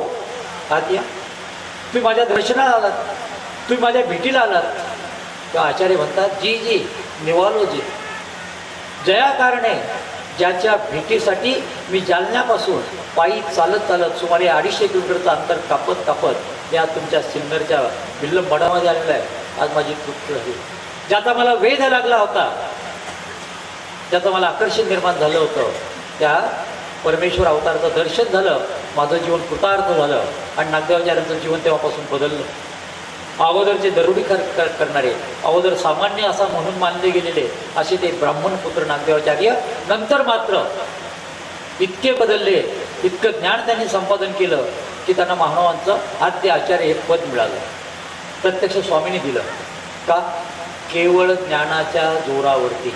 आत या, तुम्ही माझ्या दर्शनाला आलात, तुम्ही माझ्या भेटीला आलात. तेव्हा आचार्य म्हणतात, जी जी निवालो जी, जया कारणे ज्याच्या भेटीसाठी मी जालन्यापासून पायी चालत चालत सुमारे 250 किलोमीटरचं अंतर कापत कापत या तुमच्या सिन्नरच्या भिल्लम मठामध्ये आलेला आहे. आज माझी तृप्ती झाली. ज्याचा मला वेध लागला होता, ज्याचं मला आकर्षण निर्माण झालं होतं, त्या परमेश्वर अवताराचं दर्शन झालं. माझं जीवन कृतार्थ झालं. आणि नागदेवाचार्यांचं जीवन तेव्हापासून बदललं. अगोदरचे दरोडी करणारे, अगोदर सामान्य असा म्हणून मानले गेलेले असे ते ब्राह्मण पुत्र नागदेवाचार्य नंतर मात्र इतके बदलले, इतकं ज्ञान त्यांनी संपादन केलं की त्यांना महानुभावांचं आद्य आचार्य हे पद मिळालं. प्रत्यक्ष स्वामींनी दिलं. का? केवळ ज्ञानाच्या जोरावरती.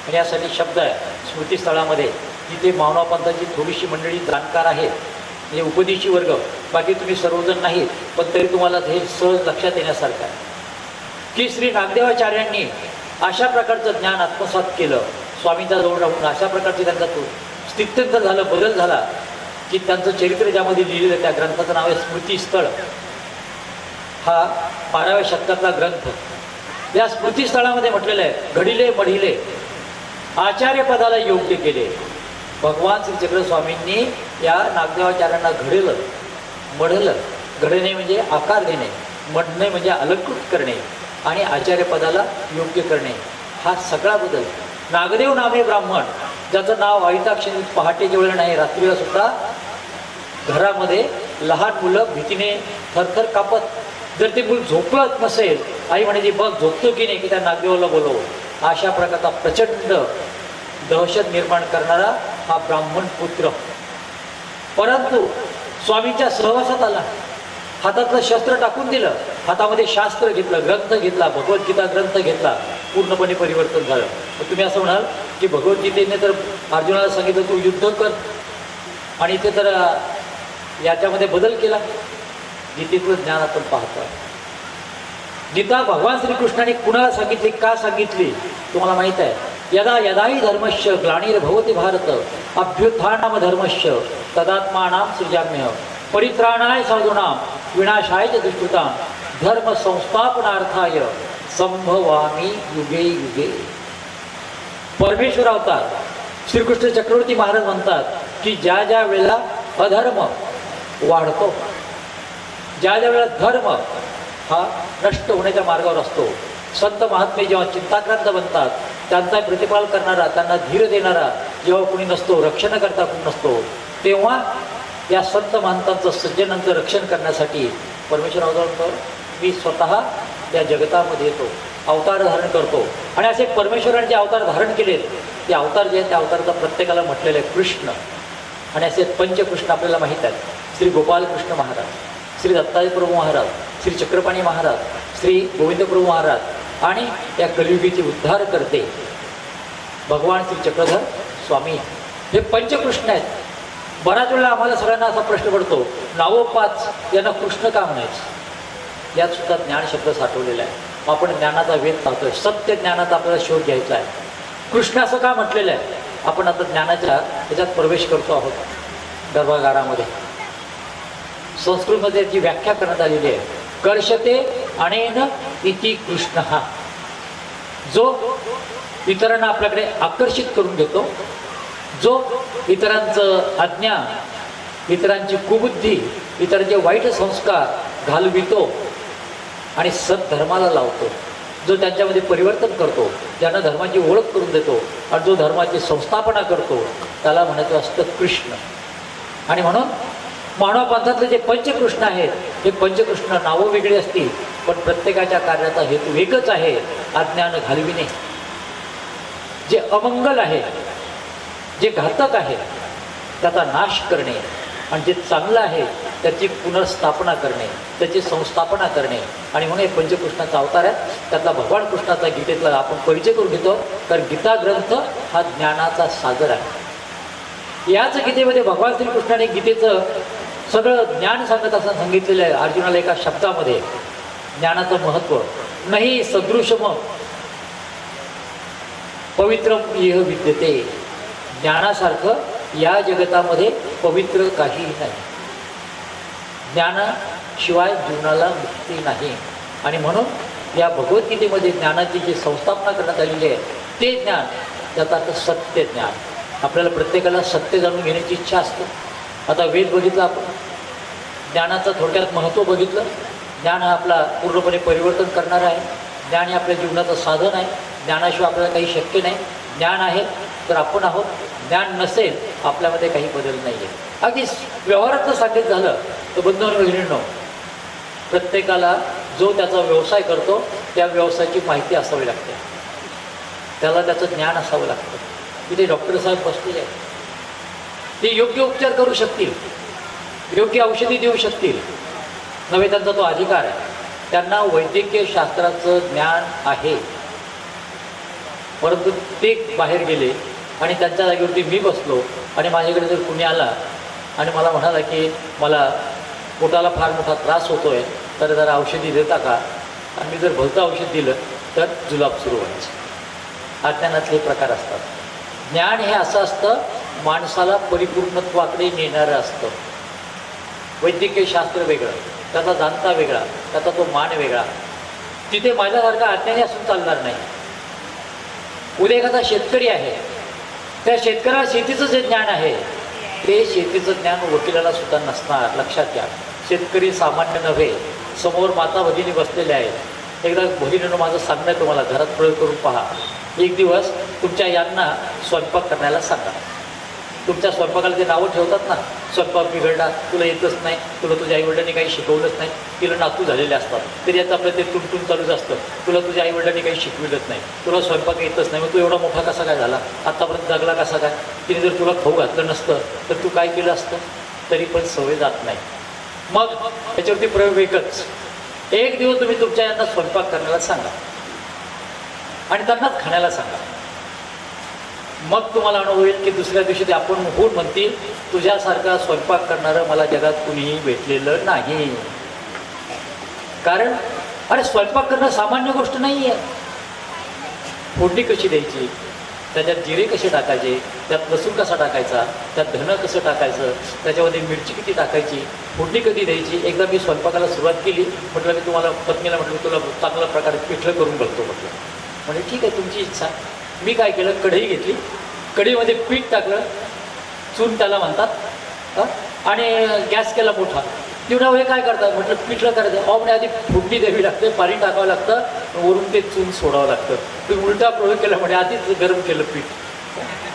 आणि यासाठी शब्द आहे स्मृतीस्थळामध्ये. तिथे महानुभावांची थोडीशी मंडळी जाणकार आहेत, म्हणजे उपदेशी वर्ग, बाकी तुम्ही सर्वजण नाहीत, पण तरी तुम्हाला हे सहज लक्षात येण्यासारखं आहे की श्री नागदेवाचार्यांनी अशा प्रकारचं ज्ञान आत्मसात केलं. स्वामींच्या जवळ राहून अशा प्रकारचे त्यांचा तो स्थित्यंतर झालं, बदल झाला की त्यांचं चरित्र ज्यामध्ये लिहिलेलं, त्या ग्रंथाचं नाव आहे स्मृतीस्थळ. हा 12व्या शतकातला ग्रंथ. या स्मृतीस्थळामध्ये म्हटलेलं आहे, घडिले मढिले आचार्य पदाला योग्य केले. भगवान श्रीचक्र स्वामींनी या नागदेवाचार्यांना घडलं, मढलं. घडणे म्हणजे आकार देणे, मढणे म्हणजे अलंकृत करणे आणि आचार्यपदाला योग्य करणे. हा सगळा बदल नागदेव नामे ब्राह्मण, ज्याचं नाव आयताक्षरी पहाटेच्या वेळेला नाही, रात्रीला सुद्धा घरामध्ये लहान मुलं भीतीने थरथर कापत. जर ते मूल झोपत नसेल, आई म्हणायची बघ झोपतो की नाही, की त्या नागदेवाला बोलव. अशा प्रकारचा प्रचंड दहशत निर्माण करणारा हा ब्राह्मण पुत्र. परंतु स्वामींच्या सहवासात आला, हातातलं शस्त्र टाकून दिलं, हातामध्ये शास्त्र घेतलं, ग्रंथ घेतला, भगवद्गीता ग्रंथ घेतला, पूर्णपणे परिवर्तन झालं. तुम्ही असं म्हणाल की भगवद्गीतेने तर अर्जुनाला सांगितलं तू युद्ध कर, आणि इथे तर याच्यामध्ये बदल केला. गीतेतलं ज्ञान आपण पाहतो. गीता भगवान श्रीकृष्णाने कुणाला सांगितली, का सांगितली तुम्हाला माहीत आहे. यदा यदाही धर्मस्य ग्लानिर्भवति भारत अभ्युत्थानम धर्मस्य तदात्मानां सृजाम्यहं परित्राणाय साधूनां विनाशाय च दुष्कृतां धर्म संस्थापनार्थाय संभवामी युगे युगे. परमेश्वर अवतार श्रीकृष्ण चक्रवर्ती महाराज म्हणतात की ज्या ज्या वेळेला अधर्म वाढतो, ज्या ज्या वेळेला धर्म हा नष्ट होण्याच्या मार्गावर असतो, संत महात्मे जेव्हा चिंताक्रांत बनतात, त्यांचा प्रतिपाल करणारा, त्यांना धीर देणारा जेव्हा कोणी नसतो, रक्षण करता कोणी नसतो, तेव्हा या संत महंतांचं, सज्जनांचं रक्षण करण्यासाठी परमेश्वर अवतार मी स्वतः या जगतामध्ये येतो, अवतार धारण करतो. आणि असे परमेश्वराने जे अवतार धारण केलेत, ते अवतार जे आहेत त्या अवताराचा प्रत्येकाला म्हटलेलं आहे कृष्ण. आणि असे पंचकृष्ण आपल्याला माहीत आहेत. श्री गोपालकृष्ण महाराज, श्री दत्ताजी प्रभू महाराज, श्री चक्रपाणी महाराज, श्री गोविंद प्रभू महाराज आणि या कलियुगीचे उद्धार करते भगवान श्री चक्रधर स्वामी. हे पंचकृष्ण आहेत. बऱ्याच वेळा आम्हाला सगळ्यांना असा प्रश्न पडतो, नावोपाच यांना कृष्ण का म्हणायचं. यात सुद्धा ज्ञान शब्द साठवलेला आहे. आपण ज्ञानाचा वेध पाहतोय, सत्य ज्ञानाचा आपल्याला शोध घ्यायचा आहे. कृष्ण असं का म्हटलेलं आहे. आपण आता ज्ञानाच्या त्याच्यात प्रवेश करतो आहोत. गर्भागारामध्ये संस्कृतमध्ये जी व्याख्या करण्यात आलेली आहे, कर्षते अनेन इति कृष्ण. हा जो इतरांना आपल्याकडे आकर्षित करून घेतो, जो इतरांचं अज्ञान, इतरांची कुबुद्धी, इतरांचे वाईट संस्कार घालवितो आणि सद्धर्माला लावतो, जो त्यांच्यामध्ये परिवर्तन करतो, ज्यांना धर्माची ओळख करून देतो आणि जो धर्माची संस्थापना करतो, त्याला म्हणायचं असतं कृष्ण. आणि म्हणून मानव पंथातले जे पंचकृष्ण आहेत, हे पंचकृष्ण नावं वेगळी असतील, पण प्रत्येकाच्या कार्याचा हेतू एकच आहे, अज्ञान घालविणे. जे अमंगल आहे, जे घातक आहे त्याचा नाश करणे, आणि जे चांगलं आहे त्याची पुनर्स्थापना करणे, त्याची संस्थापना करणे. आणि म्हणून हे पंचकृष्णाचा अवतार आहे. त्यातला भगवान कृष्णाचा गीतेतला आपण परिचय करून घेतो, कारण गीता ग्रंथ हा ज्ञानाचा सागर आहे. याच गीतेमध्ये भगवान श्रीकृष्णाने गीतेचं सगळं ज्ञान सांगत असताना सांगितलेलं आहे अर्जुनाला एका शब्दामध्ये, ज्ञानाचं महत्त्व. नाही सदृशम पवित्रम इह विद्यते. ज्ञानासारखं या जगतामध्ये पवित्र काहीही नाही. ज्ञानाशिवाय जीवनाला मुक्ती नाही. आणि म्हणून या भगवद्गीतेमध्ये ज्ञानाची जी संस्थापना करण्यात आलेली आहे, ते ज्ञान, त्याचा अर्थ सत्य ज्ञान. आपल्याला प्रत्येकाला सत्य जाणून घेण्याची इच्छा असते. आता वेद बघितला आपण, ज्ञानाचं थोडक्यात महत्त्व बघितलं. ज्ञान हा आपला पूर्णपणे परिवर्तन करणारा आहे. ज्ञान हे आपल्या जीवनाचं साधन आहे. ज्ञानाशिवाय आपल्याला काही शक्य नाही. ज्ञान आहे तर आपण आहोत, ज्ञान नसेल आपल्यामध्ये काही बदल नाही आहे. अगदी व्यवहाराचं सांगितलं झालं तर बंधूंनो बहिणींनो, प्रत्येकाला जो त्याचा व्यवसाय करतो त्या व्यवसायाची माहिती असावी लागते, त्याला त्याचं ज्ञान असावं लागतं. इथे डॉक्टर साहेब बसलेले आहेत, ते योग्य उपचार करू शकतील, योग्य औषधी देऊ शकतील, नव्हे त्यांचा तो अधिकार आहे. त्यांना वैद्यकीय शास्त्राचं ज्ञान आहे. परंतु ते बाहेर गेले आणि त्यांच्या जागेवरती मी बसलो आणि माझ्याकडे जर कुणी आला आणि मला म्हणाला की मला पोटाला फार मोठा त्रास होतो आहे, तर जरा औषधी देता का. आणि मी जर भलतं औषध दिलं तर जुलाब सुरू व्हायचं. अज्ञानातले प्रकार असतात. ज्ञान हे असं असतं, माणसाला परिपूर्णत्वाकडे नेणारं असतं. वैद्यकीय शास्त्र वेगळं, त्याचा जाणता वेगळा, त्याचा तो मान वेगळा. तिथे माझ्यासारखा अज्ञानी असून चालणार नाही. उद्या एखादा शेतकरी आहे, त्या शेतकऱ्याला शेतीचं जे ज्ञान आहे ते शेतीचं ज्ञान वकिलाला सुद्धा नसणार. लक्षात घ्या, शेतकरी सामान्य नव्हे. समोर माता भगिनी बसलेल्या आहेत. एकदा भगिनीनं माझं सांगणं आहे तुम्हाला, घरात प्रयोग करून पहा. एक दिवस तुमच्या यांना स्वयंपाक करण्याला सांगा. तुमच्या स्वयंपाकाला ते नावं ठेवतात ना, स्वयंपाक बिघडला, तुला येतच नाही, तुला तुझ्या आईवडिलांनी काही शिकवलंच नाही. तिला नातू झालेले असतात तरी आता आपलं ते टुनटुन चालूच असतं, तुला तुझ्या आईवडिलांनी काही शिकविलंच नाही, तुला स्वयंपाक येतच नाही, मग तू एवढा मोठा कसा काय झाला, आत्तापर्यंत जगला कसा काय, तिने जर तुला खाऊ घातलं नसतं तर तू काय केलं असतं. तरी पण सवय जात नाही. मग त्याच्यावरती प्रयोग एकच, एक दिवस तुम्ही तुमच्या यांना स्वयंपाक करण्याला सांगा आणि त्यांनाच खाण्याला सांगा. मग तुम्हाला अनुभव येईल की दुसऱ्या दिवशी ते आपण होऊन म्हणतील, तुझ्यासारखा स्वयंपाक करणारं मला जगात कुणीही भेटलेलं नाही. कारण अरे स्वयंपाक करणं सामान्य गोष्ट नाही आहे. फोडणी कशी द्यायची, त्याच्यात जिरे कसे टाकायचे, त्यात लसूण कसा टाकायचा, त्यात धनं कसं टाकायचं, त्याच्यामध्ये मिरची किती टाकायची, फोडणी कधी द्यायची. एकदा मी स्वयंपाकाला सुरुवात केली, म्हटलं मी तुम्हाला पत्नीला म्हटलं तुला चांगल्या प्रकारे पिठलं करून बघतो म्हटलं. म्हणजे ठीक आहे तुमची इच्छा. मी काय केलं, कढई घेतली, कढईमध्ये पीठ टाकलं, चून त्याला म्हणतात, आणि गॅस केला मोठा. तेवढ्या वेळ काय करतात म्हटलं पिठलं करायचं. म्हणजे आधी फोडणी द्यावी लागते, पाणी टाकावं लागतं, वरून ते चून सोडावं लागतं. तुम्ही उलटा प्रयोग केला म्हणे, आधीच गरम केलं पीठ,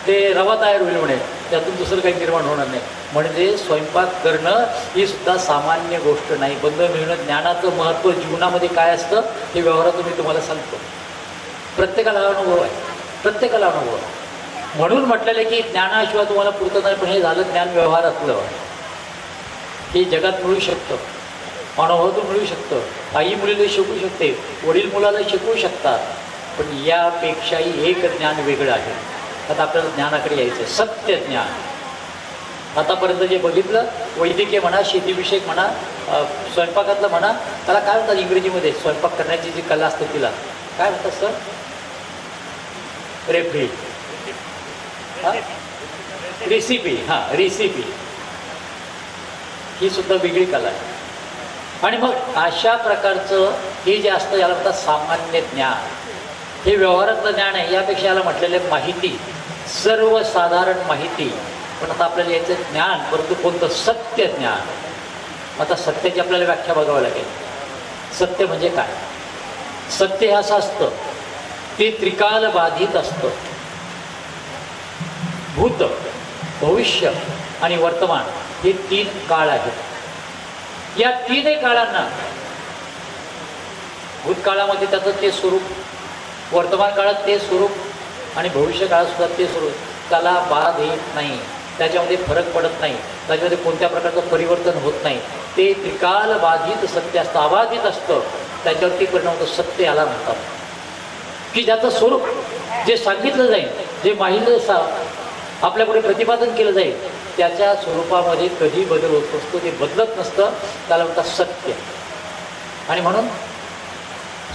ते रवा तयार होईल म्हणे, त्यातून दुसरं काही निर्माण होणार नाही. म्हणजे स्वयंपाक करणं ही सुद्धा सामान्य गोष्ट नाही. बंधन मिळणं, ज्ञानाचं महत्त्व जीवनामध्ये काय असतं हे व्यवहारातून मी तुम्हाला सांगतो. प्रत्येकाला अनुभव आहे, प्रत्येकाला अनुभव आहे. म्हणून म्हटलेलं की ज्ञानाशिवाय तुम्हाला पुरतं नाही. पण हे झालं ज्ञान व्यवहारातलं, हे जगात मिळू शकतं, अनुभवातून मिळू शकतं. आई मुलीला शिकवू शकते, वडील मुलाला शिकवू शकतात. पण यापेक्षाही एक ज्ञान वेगळं आहे. आता आपल्याला ज्ञानाकडे यायचं आहे, सत्य ज्ञान. आतापर्यंत जे बघितलं, वैद्यकीय म्हणा, शेतीविषयक म्हणा, स्वयंपाकातलं म्हणा, त्याला काय म्हणतात इंग्रजीमध्ये, स्वयंपाक करण्याची जी कला असते तिला काय म्हणतात सर? Referee, recipe. हां, रेसिपी ही सुद्धा वेगळी कला आहे. आणि मग अशा प्रकारचं हे जे असतं याला म्हणतात सामान्य ज्ञान. हे व्यवहारातलं ज्ञान आहे. यापेक्षा याला म्हटलेलं आहे माहिती, सर्वसाधारण माहिती. पण आता आपल्याला याचं ज्ञान, परंतु कोणतं? सत्य ज्ञान. आता सत्याची आपल्याला व्याख्या बघावं लागेल. सत्य म्हणजे काय? सत्य हे असं असतं, ते त्रिकाल बाधित असतं. भूत, भविष्य आणि वर्तमान हे तीन काळ आहेत. या तीनही काळांना, भूतकाळामध्ये त्याचं ते स्वरूप, वर्तमान काळात ते स्वरूप आणि भविष्य काळात सुद्धा ते स्वरूप, त्याला बाध येत नाही, त्याच्यामध्ये फरक पडत नाही, त्याच्यामध्ये कोणत्या प्रकारचं परिवर्तन होत नाही. ते त्रिकाल बाधित सत्य असतं, अबाधित असतं. त्याच्यावरती परिणाम होतो. सत्य याला म्हणतात की ज्याचं स्वरूप, जे सांगितलं जाईल, जे माहिती आपल्यापुढे प्रतिपादन केलं जाईल, त्याच्या स्वरूपामध्ये कधी बदल होत नसतो, ते बदलत नसतं. त्याला म्हणतात सत्य. आणि म्हणून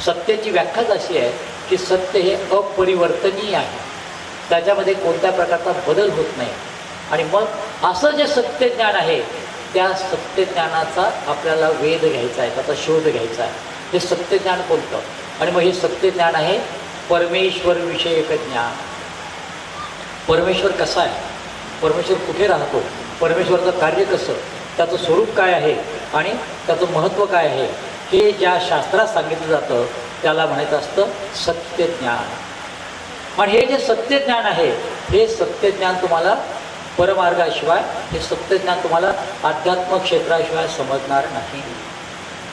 सत्याची व्याख्याच अशी आहे की सत्य हे अपरिवर्तनीय आहे, त्याच्यामध्ये कोणत्या प्रकारचा बदल होत नाही. आणि मग असं जे सत्य ज्ञान आहे, त्या सत्य ज्ञानाचा आपल्याला वेध घ्यायचा आहे, त्याचा शोध घ्यायचा आहे. हे सत्य ज्ञान कोणतं? आणि मग हे सत्य ज्ञान आहे परमेश्वर विषयक ज्ञान. परमेश्वर कसा आहे, परमेश्वर कुठे राहतो, परमेश्वराचं कार्य कसं, त्याचं स्वरूप काय आहे आणि त्याचं महत्त्व काय आहे, हे ज्या शास्त्रात सांगितलं जातं त्याला म्हणायचं असतं सत्यज्ञान. आणि हे जे सत्यज्ञान आहे, हे सत्यज्ञान तुम्हाला परमार्गाशिवाय, हे सत्यज्ञान तुम्हाला अध्यात्म क्षेत्राशिवाय समजणार नाही.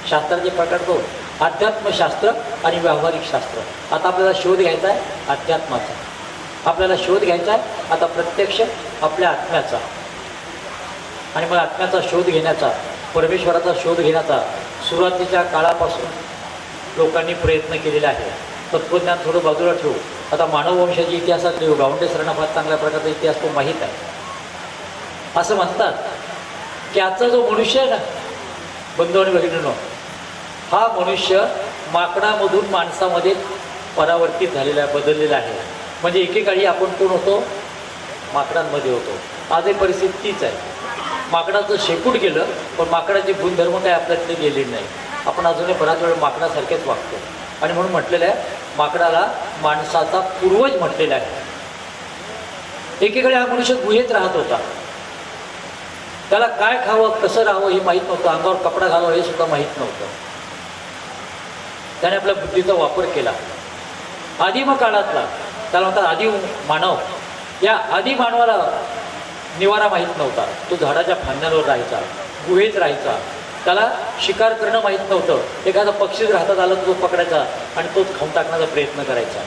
शास्त्राचे प्रकार दोन, अध्यात्मशास्त्र आणि व्यावहारिक शास्त्र. आता आपल्याला शोध घ्यायचा आहे अध्यात्माचा, आपल्याला शोध घ्यायचा आहे आता प्रत्यक्ष आपल्या आत्म्याचा. आणि मग आत्म्याचा शोध घेण्याचा, परमेश्वराचा शोध घेण्याचा सुरुवातीच्या काळापासून लोकांनी प्रयत्न केलेला आहे. तत्त्वज्ञान थोडं बाजूला ठेवू. आता मानववंशाच्या इतिहासात लिहू, गावंडे सरांना फार चांगल्या प्रकारचा इतिहास तो माहीत आहे. असं म्हणतात की आजचा जो मनुष्य आहे ना, बंधू आणि भगिनींनो, हा मनुष्य माकडामधून माणसामध्ये परावर्तित झालेला आहे, बदललेला आहे. म्हणजे एकेकाळी आपण कोण होतो? माकडांमध्ये होतो. आजही परिस्थिती तीच आहे. माकडाचं शेपूट गेलं, पण माकडाचे गुणधर्म काय आपल्यातले गेले नाही. आपण अजूनही बराच वेळ माकडासारखेच वागतो. आणि म्हणून म्हटलेलं आहे, माकडाला माणसाचा पूर्वज म्हटलेला आहे. एकीकडे हा मनुष्य गुहेत राहत होता. त्याला काय खावं कसं राहावं हे माहीत नव्हतं, अंगावर कपडा घालावं हे सुद्धा माहीत नव्हतं. त्याने आपल्या बुद्धीचा वापर केला. आदिम काळातला त्याला म्हणतात आदिम मानव, या आदि मानवाला निवारा माहीत नव्हता. तो झाडाच्या फांद्यांवर राहायचा, गुहेत राहायचा. त्याला शिकार करणं माहीत नव्हतं. एखादा पक्षी जर हातात आला तर तो पकडायचा आणि तोच खाऊन टाकण्याचा प्रयत्न करायचा.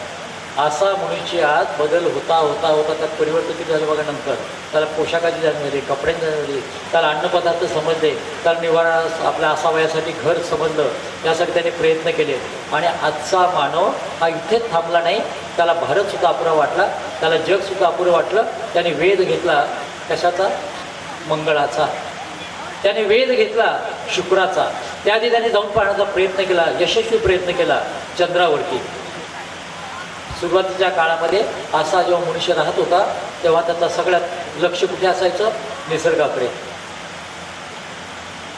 असा मनुष्यात बदल होता होता होता त्यात परिवर्तन किती झालं बघा. नंतर त्याला पोशाखाची जाणीव झाली, कपड्यांची जाणीव झाली, त्याला अन्नपदार्थ समजले, त्याला निवारा आपल्या असावयासाठी घर समजलं. यासाठी त्याने प्रयत्न केले. आणि आजचा मानव हा इथेच थांबला नाही. त्याला भारतसुद्धा अपुरा वाटला, त्याला जगसुद्धा अपुरं वाटलं. त्याने वेध घेतला कशाचा? मंगळाचा. त्याने वेध घेतला शुक्राचा. त्याआधी त्याने जाऊन पाहण्याचा प्रयत्न केला, यशस्वी प्रयत्न केला चंद्रावरती. सुरुवातीच्या काळामध्ये असा जेव्हा मनुष्य राहत होता तेव्हा त्याचा सगळ्यात लक्ष कुठे असायचं? निसर्गाकडे.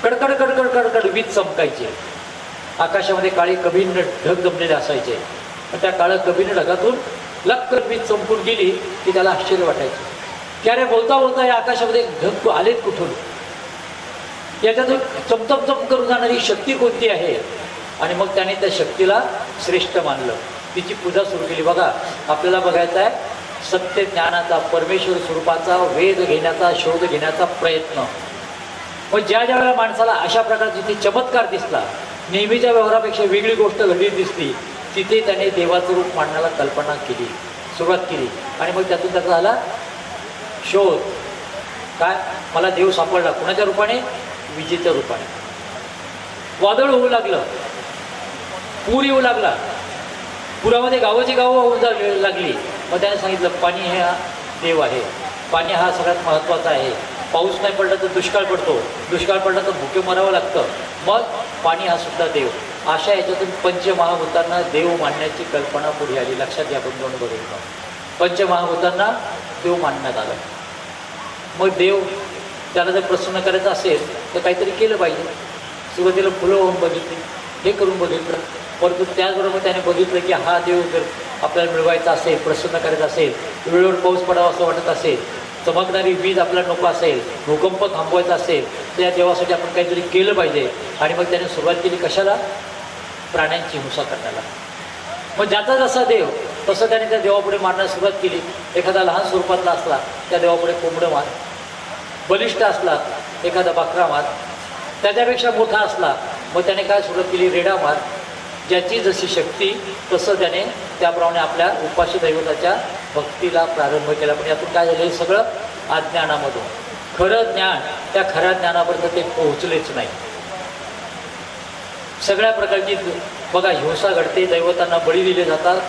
कडकड कडकड कडकड वीज चमकायची. आकाशामध्ये काळी कभिन्न ढग जमलेले असायचे. पण त्या काळ्या कभिन्न ढगातून लक्क वीज चमकून गेली की त्याला आश्चर्य वाटायचं की अरे बोलता बोलता या आकाशामध्ये ढग आलेत कुठून? याच्यातून चमचम चम करून जाणारी शक्ती कोणती आहे? आणि मग त्याने त्या शक्तीला श्रेष्ठ मानलं, तिची पूजा सुरू केली. बघा, आपल्याला बघायचा आहे सत्य ज्ञानाचा, परमेश्वर स्वरूपाचा वेध घेण्याचा, शोध घेण्याचा प्रयत्न. मग ज्या ज्या वेळेला माणसाला अशा प्रकारची ती चमत्कार दिसला, नेहमीच्या व्यवहारापेक्षा वेगळी गोष्ट घडली दिसली, तिथे त्याने देवाचं रूप मांडण्याला कल्पना केली, सुरुवात केली. आणि मग त्यातून त्याचा झाला शोध. काय? मला देव सापडला. कुणाच्या रूपाने? विजेच्या रूपाने. वादळ होऊ लागलं, पूर येऊ लागला, पुरामध्ये गावाची गावं होऊन लागली. मग त्याने सांगितलं पाणी हे हा देव आहे, पाणी हा सगळ्यात महत्त्वाचा आहे. पाऊस नाही पडला तर दुष्काळ पडतो, दुष्काळ पडला तर भुके मरावं लागतं, मग पाणी हा सुद्धा देव. अशा याच्यातून पंचमहाभूतांना देव मानण्याची कल्पना पुढे आली. लक्षात घ्या बंधूंनो, बघितलं पंचमहाभूतांना देव मानण्यात आलं. मग देव त्याला जर प्रसन्न करायचं असेल तर काहीतरी केलं पाहिजे. सुरुवातीला फुलं होऊन बघितली, हे करून बघितलं, परंतु त्याचबरोबर त्याने बघितलं की हा देव जर आपल्याला मिळवायचा असेल, प्रसन्न करायचा असेल, वेळेवर पाऊस पडावा असं वाटत असेल, चमकणारी वीज आपल्याला नको असेल, भूकंप थांबवायचा असेल, त्या देवासाठी आपण काहीतरी केलं पाहिजे. आणि मग त्याने सुरुवात केली कशाला? प्राण्यांची हिंसा करण्याला. मग ज्याचा जसा देव तसं त्याने त्या देवापुढे मारण्यास सुरुवात केली. एखादा लहान स्वरूपातला असला त्या देवापुढे कोंबडं मार, बलिष्ठ असला एखादा बकरा मार, त्याच्यापेक्षा मोठा असला मग त्याने काय सुरुवात केली? रेडा मार. ज्याची जशी शक्ती तसं त्याने त्याप्रमाणे आपल्या उपास्य दैवताच्या भक्तीला प्रारंभ केला. पण यातून काय झालं? हे सगळं अज्ञानामधून. खरं ज्ञान, त्या खऱ्या ज्ञानापर्यंत ते पोहोचलेच नाही. सगळ्या प्रकारची बघा हिंसा घडते, दैवतांना बळी दिले जातात,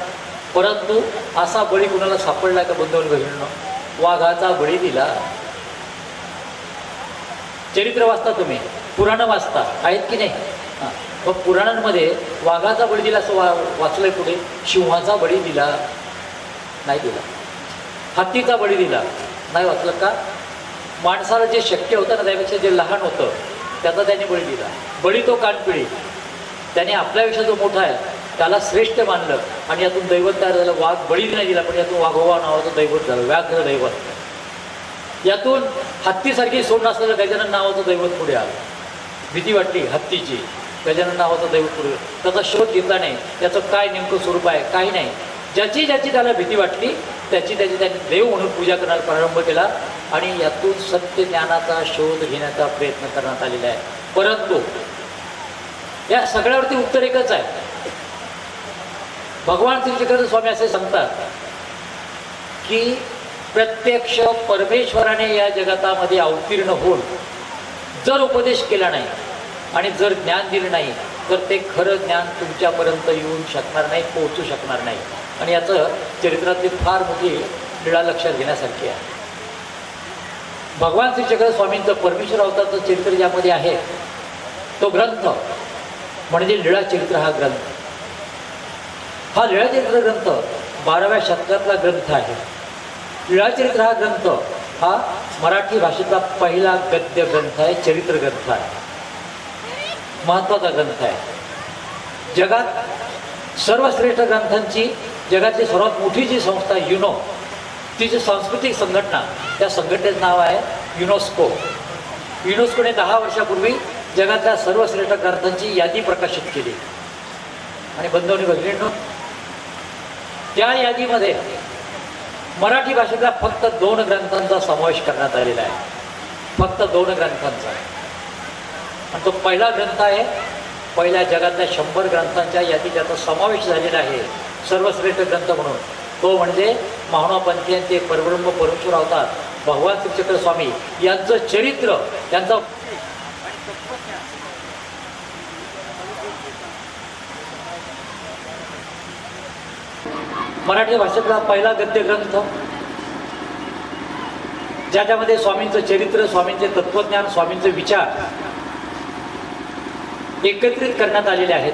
परंतु असा बळी कुणाला सापडला का बंधूंनो बहिणींनो? वाघाचा बळी दिला. चरित्र वाचता तुम्ही, पुराणं वाचता, आहेत की नाही? हां, मग पुराणांमध्ये वाघाचा बळी दिला असं वाचलंय पुढे? सिंहाचा बळी दिला नाही दिला. हत्तीचा बळी दिला नाही वाचलं का? माणसाला जे शक्य होतं ना त्यापेक्षा जे लहान होतं त्याचा त्याने बळी दिला. बळी तो कानपिळी. त्याने आपल्यापेक्षा जो मोठा आहे त्याला श्रेष्ठ मानलं आणि यातून दैवत तयार झालं. वाघ बळी नाही दिला पण यातून वाघोबा नावाचं दैवत झालं, व्याघ्र दैवत. यातून हत्तीसारखी सोड नसलेलं गजानन नावाचं दैवत पुढे आलं. भीती वाटली हत्तीची, गजानन नावाचं दैवत पुढे. त्याचा शोध घेतला नाही, त्याचं काय नेमकं स्वरूप आहे काही नाही. ज्याची ज्याची त्याला भीती वाटली त्याची त्याची त्यांनी देव म्हणून पूजा करण्यास प्रारंभ केला आणि यातून सत्य ज्ञानाचा शोध घेण्याचा प्रयत्न करण्यात आलेला आहे. परंतु या सगळ्यावरती उत्तर एकच आहे. भगवान श्रीचक्र स्वामी असे सांगतात की प्रत्यक्ष परमेश्वराने या जगतामध्ये अवतीर्ण होऊन जर उपदेश केला नाही आणि जर ज्ञान दिलं नाही तर ते खरं ज्ञान तुमच्यापर्यंत येऊन शकणार नाही, पोहोचू शकणार नाही. आणि याचं चरित्रातली फार मोठी लीळा लक्षात घेण्यासारखी आहे. भगवान श्रीचक्र स्वामींचं परमेश्वर अवतारचं चरित्र ज्यामध्ये आहे तो ग्रंथ म्हणजे लीळा चरित्र हा ग्रंथ. हा लीळा चरित्र ग्रंथ 12व्या शतकातला ग्रंथ आहे. लीळा चरित्र हा ग्रंथ हा मराठी भाषेतला पहिला गद्य ग्रंथ आहे, चरित्र ग्रंथ आहे, महत्त्वाचा ग्रंथ आहे. जगात सर्वश्रेष्ठ ग्रंथांची जगातली सर्वात मोठी जी संस्था युनो ती जी सांस्कृतिक संघटना, त्या संघटनेचं नाव आहे युनेस्को. युनेस्कोने 10 वर्षापूर्वी जगातल्या सर्वश्रेष्ठ ग्रंथांची यादी प्रकाशित केली. आणि बंधू आणि भगिनींनो, त्या यादीमध्ये मराठी भाषेतल्या फक्त 2 ग्रंथांचा समावेश करण्यात आलेला आहे. फक्त 2 ग्रंथांचा. आणि तो पहिला ग्रंथ आहे, पहिल्या जगातल्या 100 ग्रंथांच्या यादीत ज्याचा समावेश झालेला आहे सर्वश्रेष्ठ ग्रंथ म्हणून, तो म्हणजे महानुभावपंथीयांचे परब्रह्म परमेश्वर अवतार भगवान श्रीचक्र स्वामी यांचं चरित्र, यांचा मराठी भाषेतला पहिला गद्य ग्रंथ, ज्याच्यामध्ये स्वामींचं चरित्र, स्वामींचे तत्वज्ञान, स्वामींचे विचार एकत्रित करण्यात आलेले आहेत.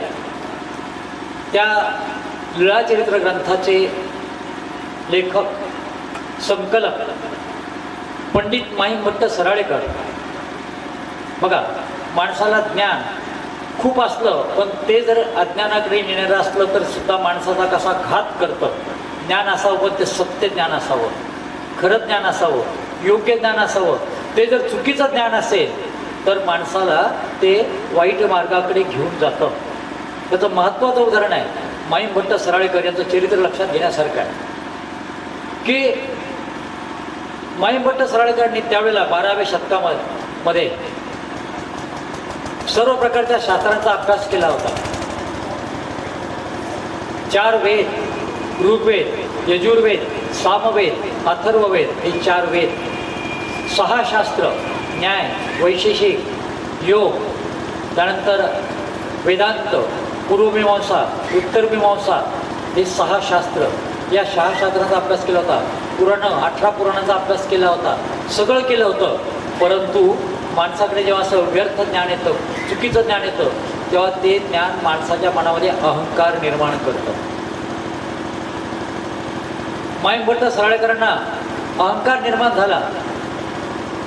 त्या लीळाचरित्र ग्रंथाचे लेखक, संकलक पंडित माईभट्ट सराळेकर. बघा, माणसाला ज्ञान खूप असलं पण ते जर अज्ञानाकडे नेणारं असलं तर सुद्धा माणसाचा कसा घात करतं. ज्ञान असावं पण ते सत्य ज्ञान असावं, खरं ज्ञान असावं, योग्य ज्ञान असावं. ते जर चुकीचं ज्ञान असेल तर माणसाला ते वाईट मार्गाकडे घेऊन जातं. त्याचं महत्त्वाचं उदाहरण आहे माईभट्ट सराळेकर यांचं चरित्र लक्षात घेण्यासारखं आहे की माईभट्ट सराळेकरांनी त्यावेळेला 12व्या शतकामध्ये सर्व प्रकारच्या शास्त्रांचा अभ्यास केला होता. 4 वेद, ऋग्वेद, यजुर्वेद, सामवेद, अथर्ववेद हे 4 वेद, 6 शास्त्र, न्याय, वैशेषिक, योग, त्यानंतर वेदांत, पूर्वमीमांसा, उत्तरमीमांसा हे 6 शास्त्र. या 6 शास्त्रांचा अभ्यास केला होता. पुराणं, 18 पुराणांचा अभ्यास केला होता. सगळं केलं होतं. परंतु माणसाकडे जेव्हा असं व्यर्थ ज्ञान येतं, चुकीचं ज्ञान येतं, तेव्हा ते ज्ञान माणसाच्या मनामध्ये अहंकार निर्माण करतं. माईभट्ट सराळेकरांना अहंकार निर्माण झाला.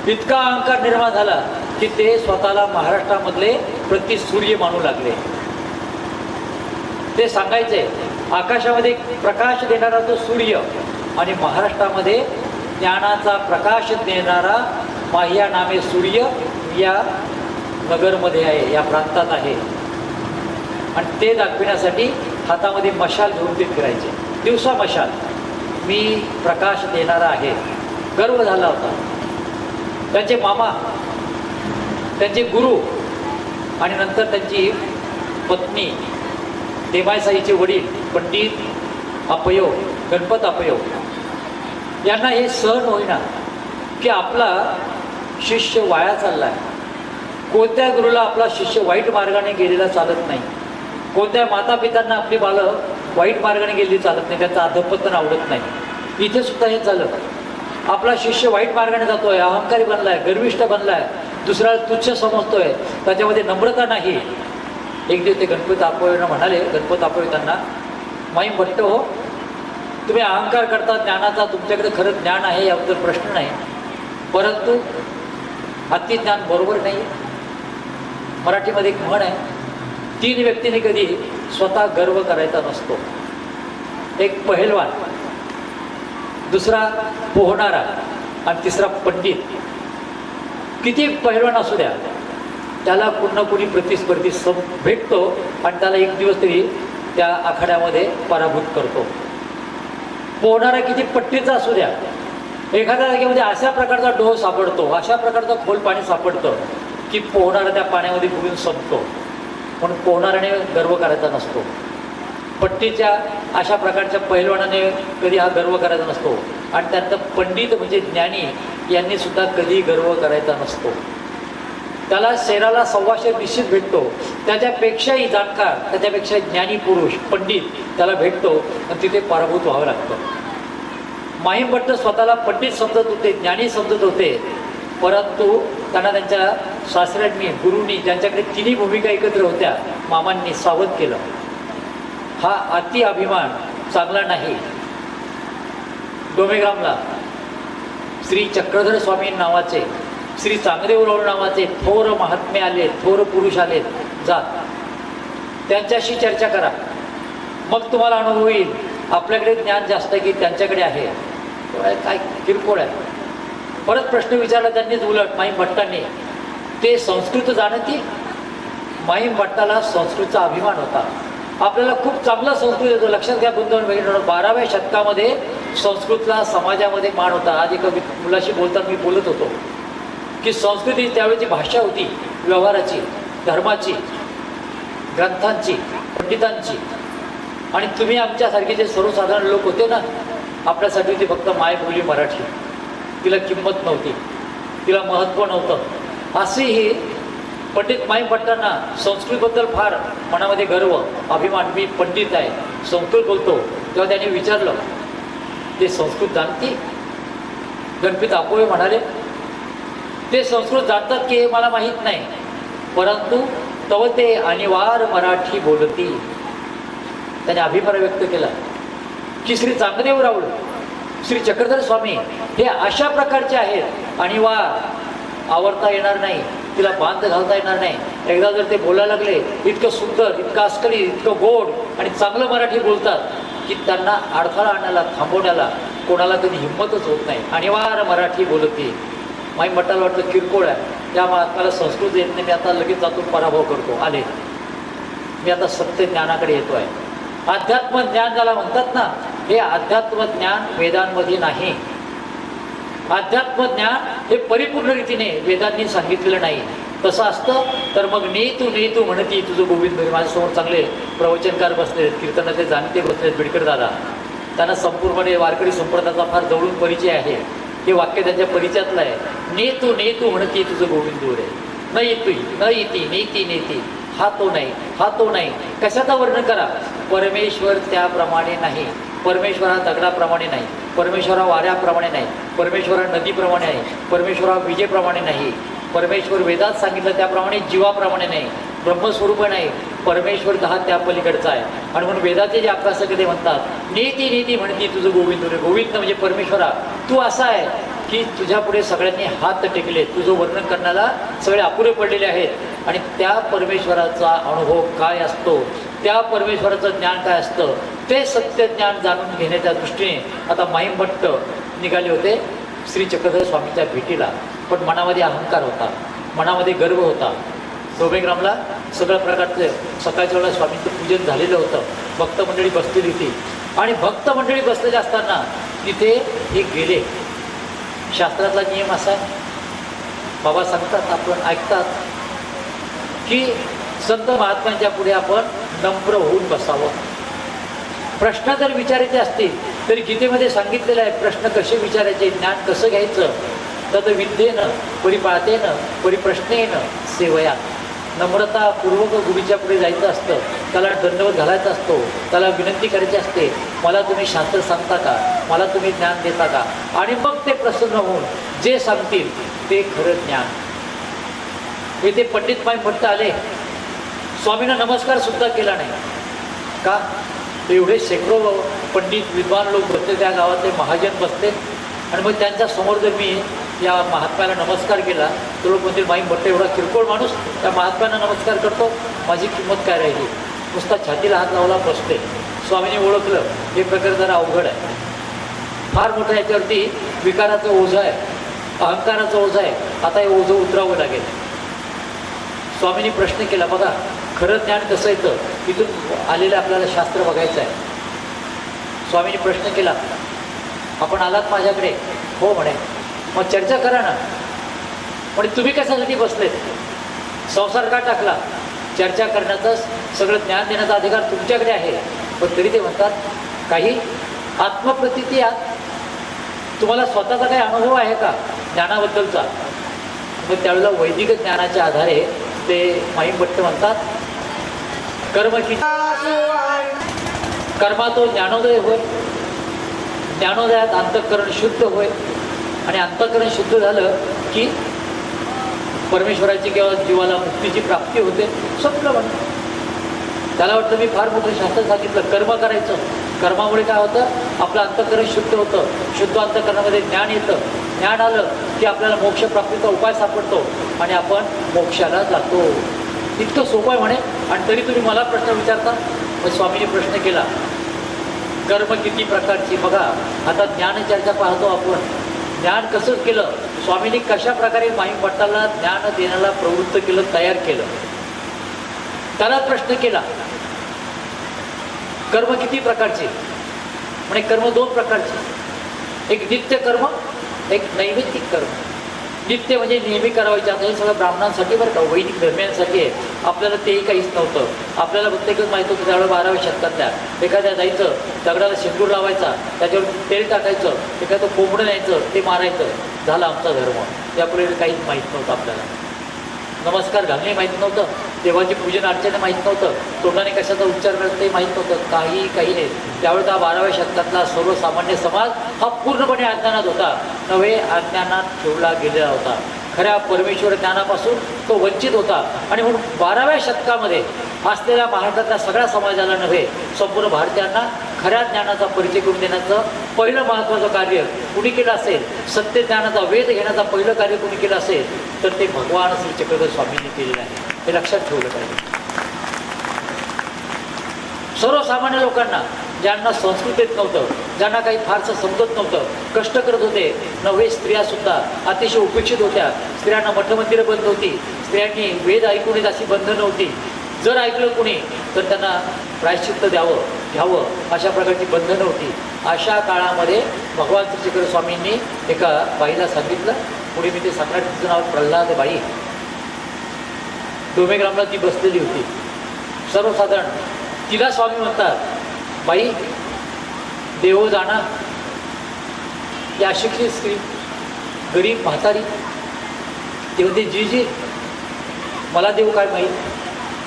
इतका अहंकार निर्माण झाला की ते स्वतःला महाराष्ट्रामधले प्रतिसूर्य मानू लागले. ते सांगायचे, आकाशामध्ये प्रकाश देणारा तो सूर्य आणि महाराष्ट्रामध्ये ज्ञानाचा प्रकाश देणारा माह्या नामे सूर्य या नगरमध्ये आहे, या प्रांतात आहे. आणि ते दाखविण्यासाठी हातामध्ये मशाल घेऊन ते फिरायचे. दिवसा मशाल, मी प्रकाश देणारा आहे. गर्व झाला होता. त्यांचे मामा, त्यांचे गुरु आणि नंतर त्यांची पत्नी, देवायसाईचे वडील पंडित अपयो, गणपत अपयो, यांना हे सहन होईना की आपला शिष्य वाया चालला आहे. कोणत्या गुरुला आपला शिष्य वाईट मार्गाने गेलेला चालत नाही. कोणत्या मातापित्यांना आपली बालं वाईट मार्गाने गेलेली चालत नाही, त्यांचं अधपतन आवडत नाही. इथे सुद्धा हे झालं. आपला शिष्य वाईट मार्गाने जातोय, अहंकारी बनलाय, गर्विष्ठ बनलाय, दुसऱ्याला तुच्छ समजतोय, त्याच्यामध्ये नम्रता नाही. एक दिवस ते गणपत आपोयांना म्हणाले, गणपत आपोय त्यांना, माईभट्ट हो, तुम्ही अहंकार करता ज्ञानाचा, तुमच्याकडे खरं ज्ञान आहे याबद्दल प्रश्न नाही, परंतु अति ज्ञान बरोबर नाही. मराठीमध्ये एक म्हण आहे, 3 व्यक्तीने कधी स्वतः गर्व करायचा नसतो. एक पहिलवान, दुसरा पोहणारा आणि तिसरा पंडित. किती पहिलवान असू द्या, त्याला कुणा कुणी प्रतिस्पर्धी भेटतो आणि त्याला एक दिवस तरी त्या आखाड्यामध्ये पराभूत करतो. पोहणारा किती पट्टीचा असू द्या, एखाद्या जागेमध्ये अशा प्रकारचा डोह सापडतो, अशा प्रकारचं खोल पाणी सापडतं की पोहणारा त्या पाण्यामध्ये बुडून संपतो. म्हणून पोहणाऱ्याने गर्व करायचा नसतो. पट्टीच्या अशा प्रकारच्या पैलवानाने कधी हा गर्व करायचा नसतो. आणि त्यातलं पंडित म्हणजे ज्ञानी यांनी सुद्धा कधी गर्व करायचा नसतो. त्याला शरीराला सव्वाशे निश्चित भेटतो, त्याच्यापेक्षाही जाणकार, त्याच्यापेक्षा ज्ञानी पुरुष पंडित त्याला भेटतो आणि तिथे पराभूत व्हावं लागतं. माईभट्ट स्वतःला पंडित समजत होते, ज्ञानी समजत होते, परंतु त्यांना त्यांच्या सासऱ्यांनी, गुरूंनी, ज्यांच्याकडे 3 भूमिका एकत्र होत्या, मामांनी सावध केलं. हा अति अभिमान चांगला नाही. डोमेग्रामला श्री चक्रधर स्वामी नावाचे, श्री चांगदेवराव नावाचे थोर महात्मे आले, थोर पुरुष आले, जात त्यांच्याशी चर्चा करा, मग तुम्हाला अनुभव येईल आपल्याकडे ज्ञान जास्त की त्यांच्याकडे आहे. काय किरकोळ आहे. परत प्रश्न विचारला त्यांनीच उलट माहीम भट्टांनी, ते संस्कृत जाणती. माहीम भट्टाला संस्कृतचा अभिमान होता. आपल्याला खूप चांगला संस्कृत येतो. लक्षात घ्या बंधूंनो भगिनींनो, 12व्या शतकामध्ये संस्कृतला समाजामध्ये मान होता. आज एका मुलाशी बोलताना मी बोलत होतो की संस्कृत ही त्यावेळेची भाषा होती, व्यवहाराची, धर्माची, ग्रंथांची, पंडितांची. आणि तुम्ही आमच्यासारखे जे सर्वसाधारण लोक होते ना, आपल्यासाठी होती फक्त मायबोली मराठी. तिला किंमत नव्हती, तिला महत्त्व नव्हतं. असेही पंडित माहीम भट्टांना संस्कृतबद्दल फार मनामध्ये गर्व, अभिमान. मी पंडित आहे, संस्कृत बोलतो. तेव्हा त्यांनी विचारलं, ते संस्कृत जाणती? गणपत आपोळे म्हणाले, ते संस्कृत जाणतात की हे मला माहीत नाही, परंतु तव ते अनिवार्य मराठी बोलती. त्याने अभिप्राय व्यक्त केला की श्री चांगदेवराव, श्री चक्रधर स्वामी हे अशा प्रकारचे आहेत, अनिवार्य आवडता येणार नाही, तिला बांध घालता येणार नाही. एकदा जर ते बोलायला लागले, इतकं सुंदर, इतकं अस्करी, इतकं गोड आणि चांगलं मराठी बोलतात की त्यांना अडथळा आणायला, थांबवण्याला कोणाला कधी हिंमतच होत नाही. अनिवार्य मराठी बोलती. माहीम भट्टाला वाटलं किरकोळ आहे, त्या महात्म्याला संस्कृत येत नाही, मी आता लगेच जातून पराभव करतो. आले, मी आता सत्य ज्ञानाकडे येतो आहे. अध्यात्म ज्ञान ज्याला म्हणतात ना, हे अध्यात्म ज्ञान वेदांमध्ये नाही. अध्यात्म ज्ञान हे परिपूर्ण रीतीने वेदांनी सांगितलेलं नाही. तसं असतं तर मग नेतू म्हणती तुझं गोविंद. माझ्यासमोर चांगले प्रवचनकार बसलेत, कीर्तनाचे जाणते बसलेत, बिडकर दादा. त्यांना संपूर्णपणे वारकरी संप्रदायाचा फार जवळून परिचय आहे. हे वाक्य त्यांच्या परिचयातलं आहे. नेतू म्हणती तुझं गोविंद रे. न येतोय, न येती, नेती. हा तो नाही, हा तो नाही. कशाचं वर्णन करा? परमेश्वर त्याप्रमाणे नाही. परमेश्वर हा दगडाप्रमाणे नाही, परमेश्वर हा वाऱ्याप्रमाणे नाही, परमेश्वर हा नदीप्रमाणे आहे, परमेश्वर हा विजेप्रमाणे नाही, परमेश्वर वेदात सांगितलं त्याप्रमाणे जीवाप्रमाणे नाही, ब्रह्मस्वरूप नाही. परमेश्वर हा त्या पलीकडचा आहे. आणि म्हणून वेदाचे जे अभ्यासक ते म्हणतात, नेती म्हणती तुझं गोविंद रे. गोविंद म्हणजे परमेश्वरा, तू असा आहे की तुझ्या पुढे सगळ्यांनी हात टेकले, तुझं वर्णन करण्याला सगळे अपुरे पडलेले आहेत. आणि त्या परमेश्वराचा अनुभव काय असतो, त्या परमेश्वराचं ज्ञान काय असतं, ते सत्य ज्ञान जाणून घेण्याच्या दृष्टीने आता माहीम भट्ट निघाले होते श्री चक्रधर स्वामीच्या भेटीला. पण मनामध्ये अहंकार होता, मनामध्ये गर्व होता. सोबेग्रामला सगळ्या प्रकारचं सकाळच्या वेळेला स्वामींचं पूजन झालेलं होतं. भक्त मंडळी बसलेली होती आणि भक्त मंडळी बसलेले असताना तिथे हे गेले. शास्त्रातला नियम असा आहे, बाबा सांगतात, आपण ऐकतात की संत महात्म्यांच्या पुढे आपण नम्र होऊन बसावं. प्रश्न जर विचारायचे असतील तरी गीतेमध्ये सांगितलेलं आहे प्रश्न कसे विचारायचे, ज्ञान कसं घ्यायचं. तद विद्येनं, परिपातेनं, परिप्रश्नेनं, सेवया. नम्रतापूर्वक गुरुच्या पुढे जायचं असतं, त्याला दंडवत घालायचा असतो, त्याला विनंती करायची असते, मला तुम्ही शास्त्र सांगता का, मला तुम्ही ज्ञान देता का. आणि मग ते प्रसन्न होऊन जे सांगतील ते खरं ज्ञान. इथे पंडित माहीम भट्ट आले, स्वामींना नमस्कार सुद्धा केला नाही. का? एवढे शेकडो पंडित विद्वान लोक बसले, त्या गावातले महाजन बसले. आणि मग त्यांच्या समोर जर मी या महात्म्याला नमस्कार केला तर लोक म्हणजे माहीम भट्ट एवढा किरकोळ माणूस त्या महात्म्यांना नमस्कार करतो, माझी किंमत काय राहिली. नुसता छातीला हात लावला बसते. स्वामींनी ओळखलं हे प्रकार जरा अवघड आहे, फार मोठं याच्यावरती विकाराचं ओझं आहे, अहंकाराचं ओझं आहे. आता हे ओझं उतरावं लागेल. स्वामींनी प्रश्न केला, बघा खरं ज्ञान कसं येतं, इथून आलेलं आपल्याला शास्त्र बघायचं आहे. स्वामींनी प्रश्न केला, आपण आलात माझ्याकडे? हो म्हणे. मग चर्चा करा ना. म्हणजे तुम्ही कशासाठी बसलेत? संसार का टाकला? चर्चा करण्याचं, सगळं ज्ञान देण्याचा अधिकार तुमच्याकडे आहे. पण तरी ते म्हणतात काही आत्मप्रतीती आत तुम्हाला स्वतःचा काही अनुभव आहे का ज्ञानाबद्दलचा? मग त्यावेळेला वैदिक ज्ञानाच्या आधारे ते माहीम भट्ट म्हणतात, कर्मची कर्मा तो ज्ञानोदय होय, ज्ञानोदयात अंतःकरण शुद्ध होय. आणि अंतःकरण शुद्ध झालं की परमेश्वराची किंवा जीवाला मुक्तीची प्राप्ती होते. संपलं म्हणून त्याला वाटतं मी फार मोठं शास्त्र सांगितलं, कर्म करायचं. कर्मामुळे काय होतं, आपलं अंतःकरण शुद्ध होतं. शुद्ध अंतःकरणामध्ये ज्ञान येतं. ज्ञान आलं की आपल्याला मोक्षप्राप्तीचा उपाय सापडतो आणि आपण मोक्षाला जातो. इतकं सोपं आहे म्हणे. आणि तरी तुम्ही मला प्रश्न विचारता. मग स्वामींनी प्रश्न केला, कर्म किती प्रकारची बघा. आता ज्ञानचर्चा पाहतो आपण. ज्ञान कसं केलं, स्वामींनी कशा प्रकारे माई भट्टाला ज्ञान देण्याला प्रवृत्त केलं, तयार केलं. त्याला प्रश्न केला, कर्म किती प्रकारचे. म्हणजे कर्म 2 प्रकारचे, एक नित्य कर्म, एक नैमित्तिक कर्म. नित्य म्हणजे नेहमी करायचे. आता हे सगळं ब्राह्मणांसाठी बरं का, वैदिक धर्मियांसाठी आहे. आपल्याला तेही काहीच नव्हतं. आपल्याला प्रत्येकच माहीत होतं त्यावेळेला 12व्या शतकातल्या एखाद्या जायचं, दगडाला शेंदूर लावायचा, त्याच्यावर तेल टाकायचं, एखादं कोंबडं न्यायचं, ते मारायचं, झाला आमचा धर्म. त्यापुढे काहीच माहीत नव्हतं आपल्याला. नमस्कार घालणे माहीत नव्हतं, देवाची पूजन अर्चना माहीत नव्हतं, तोंडाने कशाचा उच्चार करत ते माहीत नव्हतं, काही नाही. त्यावेळेस हा 12व्या शतकातला सर्वसामान्य समाज हा पूर्णपणे अज्ञानात होता, नव्हे अज्ञानात ठेवला गेलेला होता. खऱ्या परमेश्वर ज्ञानापासून तो वंचित होता. आणि म्हणून 12व्या शतकामध्ये असलेल्या महाराष्ट्रातल्या सगळ्या समाजाला नव्हे, संपूर्ण भारतीयांना खऱ्या ज्ञानाचा परिचय करून देण्याचं पहिलं महत्त्वाचं कार्य कुणी केलं असेल, सत्य ज्ञानाचा वेध घेण्याचं पहिलं कार्य कुणी केलं असेल तर ते भगवान श्री चक्रधर स्वामींनी केलेलं आहे. हे लक्षात ठेवलं पाहिजे. सर्वसामान्य लोकांना, ज्यांना संस्कृत येत नव्हतं, ज्यांना काही फारसं समजत नव्हतं, कष्ट करत होते, नव्हे स्त्रियासुद्धा अतिशय उपेक्षित होत्या. स्त्रियांना मठमंदिरं बंद होती, स्त्रियांनी वेद ऐकू नयेत अशी बंधनं होती. जर ऐकलं कुणी तर त्यांना प्रायश्चित्त घ्यावं अशा प्रकारची बंधनं होती. अशा काळामध्ये भगवान श्री चक्रधर स्वामींनी एका बाईला सांगितलं, पुढे मी ते सांगणार, तिचं नाव प्रल्हाद बाई. डोमेग्रामला ती बसलेली होती. सर्वसाधारण तिला स्वामी म्हणतात, बाई देवो जाणा. या अशिक्षित स्त्री, गरीब म्हातारी, ते म्हणते जी मला देव काय माहीत,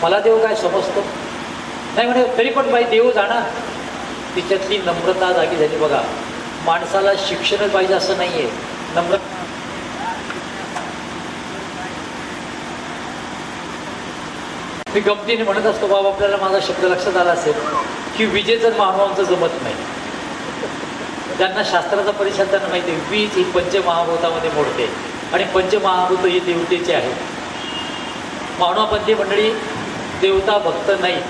मला देव काय समजतं नाही म्हणे. तरी पण बाई देव जाणा. तिच्यातली नम्रता जागी झाली. बघा, माणसाला शिक्षणच पाहिजे असं नाही आहे, नम्र. मी गमतीने म्हणत असतो, बाबा आपल्याला माझा शब्द लक्षात आला असेल की विजेचं मानवांचं जमत नाही. ज्यांना शास्त्राचा परिचय त्यांना माहिती आहे, वीज ही पंचमहाभूतामध्ये मोडते आणि पंचमहाभूत ही देवतेचे आहे. मानवपंथी मंडळी देवता भक्त नाही.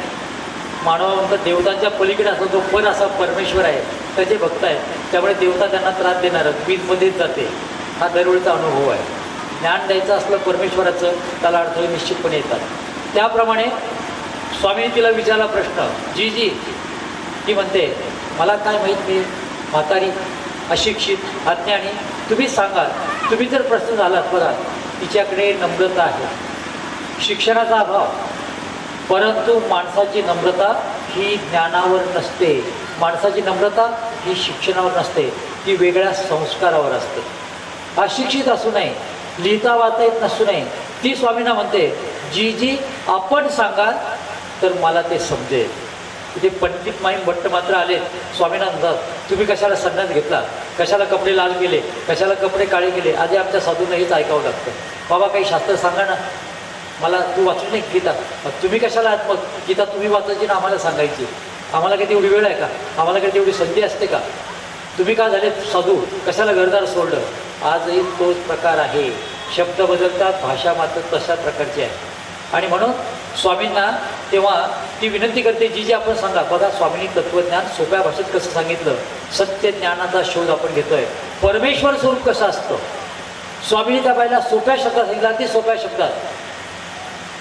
मानव म्हणतात देवतांच्या पलीकडे असा जो पर असा परमेश्वर आहे त्याचे भक्त आहे. त्यामुळे देवता त्यांना त्रास देणार, वीजमध्येच जाते. हा दरवेळचा अनुभव आहे. ज्ञान द्यायचं असलं परमेश्वराचं, त्याला अडथळे निश्चितपणे येतात. त्याप्रमाणे स्वामींनी तिला विचारला प्रश्न, जी ती म्हणते मला काय माहीत, मी म्हातारी, अशिक्षित, अज्ञानी, तुम्ही सांगा. तुम्ही जर प्रश्न झालात, बघा तिच्याकडे नम्रता आहे, शिक्षणाचा अभाव, परंतु माणसाची नम्रता ही ज्ञानावर नसते, माणसाची नम्रता ही शिक्षणावर नसते, ती वेगळ्या संस्कारावर असते. अशिक्षित असू नये, लिहिता वाचता येत नसू नये, ती स्वामींना म्हणते जी आपण सांगा तर मला ते समजेल. तिथे पंडित माई भट्ट मात्र आले, स्वामींना म्हणतात तुम्ही कशाला संन्यास घेतला, कशाला कपडे लाल केले, कशाला कपडे काळे केले. आधी आमच्या साधूंना हेच ऐकावं लागतं. बाबा काही शास्त्र सांगा ना, मला तू वाचून नाही गीता, तुम्ही कशाला आहात मग, गीता तुम्ही वाचायची ना आम्हाला सांगायची. आम्हाला काही तेवढी वेळ आहे का, आम्हाला काही तेवढी संधी असते का, तुम्ही का झाले साधू, कशाला घरदार सोडलं. आजही तोच प्रकार आहे. शब्द बदलतात, भाषा मात्र तशा प्रकारची आहे. आणि म्हणून स्वामींना तेव्हा ती विनंती करते, जी आपण सांगा. बघा स्वामींनी तत्त्वज्ञान सोप्या भाषेत कसं सांगितलं. सत्य ज्ञानाचा शोध आपण घेतोय. परमेश्वर स्वरूप कसं असतं स्वामींनी त्या बाईला सोप्या शब्दात सांगितलं, अति सोप्या शब्दात.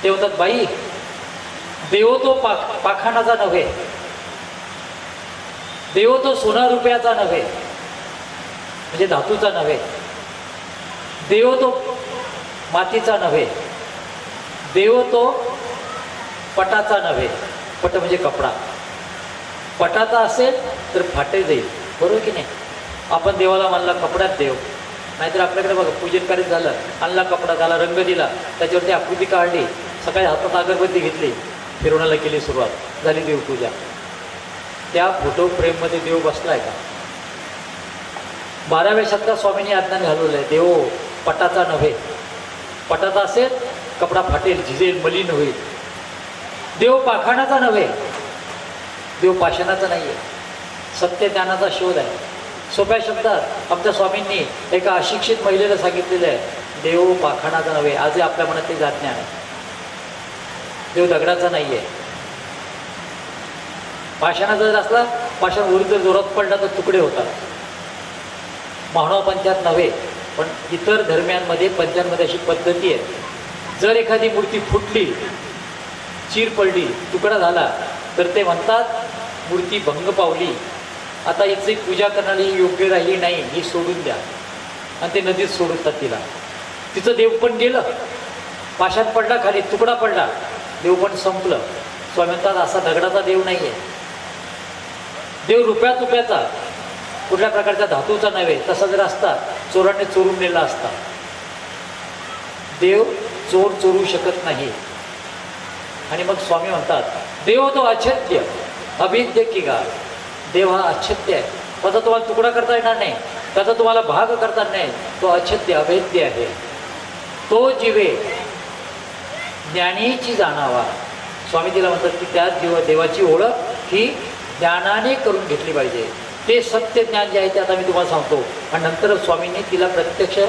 ते म्हणतात बाई देव तो पाखाणाचा नव्हे, देव तो सोना रुपयाचा नव्हे, म्हणजे धातूचा नव्हे, देव तो मातीचा नव्हे, देव तो पटाचा नव्हे. पट म्हणजे कपडा. पटाचा असेल तर फाटे जाईल, बरोबर की नाही. आपण देवाला मानला कपड्यात देव, नाहीतर आपल्याकडे बघा पूजन कार्य झालं, आणला कपडा, त्याला रंग दिला, त्याच्यावरती आकृती काढली, सकाळी हातात अगरबत्ती घेतली, फिरवण्याला केली सुरुवात, झाली देवपूजा. त्या फोटो फ्रेममध्ये देव बसलाय का. 12व्या शतकात स्वामींनी अज्ञान घालवलं आहे. देव पटाचा नव्हे, पटाचा असेल कपडा फाटेल, झिजेल, मलिन होईल. देव पाखाणाचा नव्हे, देव पाषाणाचा नाही आहे. सत्य ज्ञानाचा शोध आहे. सोप्या शब्दात आमच्या स्वामींनी एका अशिक्षित महिलेला सांगितलेलं आहे, देव पाखाणाचा नव्हे. आजही आपल्या मनात ते अज्ञान आहे. देव दगडाचा नाही आहे. पाषाणाचा जर असला पाषाण वरून जर जोरात पडला तर तुकडे होतात. मानव पंचात नव्हे पण इतर धर्मियांमध्ये पंचांमध्ये अशी पद्धती आहे. जर एखादी मूर्ती फुटली, चीर पडली, तुकडा झाला तर ते म्हणतात मूर्ती भंग पावली, आता हिची पूजा करणारी योग्य राहिली नाही, ही सोडून द्या. आणि ते नदीत सोडतात तिला. तिचं देव पण गेलं, पाषाण पडला खाली, तुकडा पडला, देव पण संपलं. स्वामी म्हणतात असा दगडाचा देव नाही आहे. देव रुपया तुप्याचा, कुठल्या प्रकारच्या धातूचा नव्हे. तसा जर असता चोराने चोरून नेला असता. देव चोर चोरू शकत नाही. आणि मग स्वामी म्हणतात देव तो अछत्य अभिद्य की गा. देव हा अछत्य आहे, त्याचा तुम्हाला तुकडा करता येणार नाही, त्याचा तुम्हाला भाग करता नाही. तो अछत्य अभेद्य आहे. तो जीवे ज्ञानीची जाणावा. स्वामी तिला म्हणतात की त्या देवाची ओळख ही ज्ञानाने करून घेतली पाहिजे. ते सत्य ज्ञान जे आहे ते आता मी तुम्हाला सांगतो. आणि नंतर स्वामींनी तिला प्रत्यक्ष,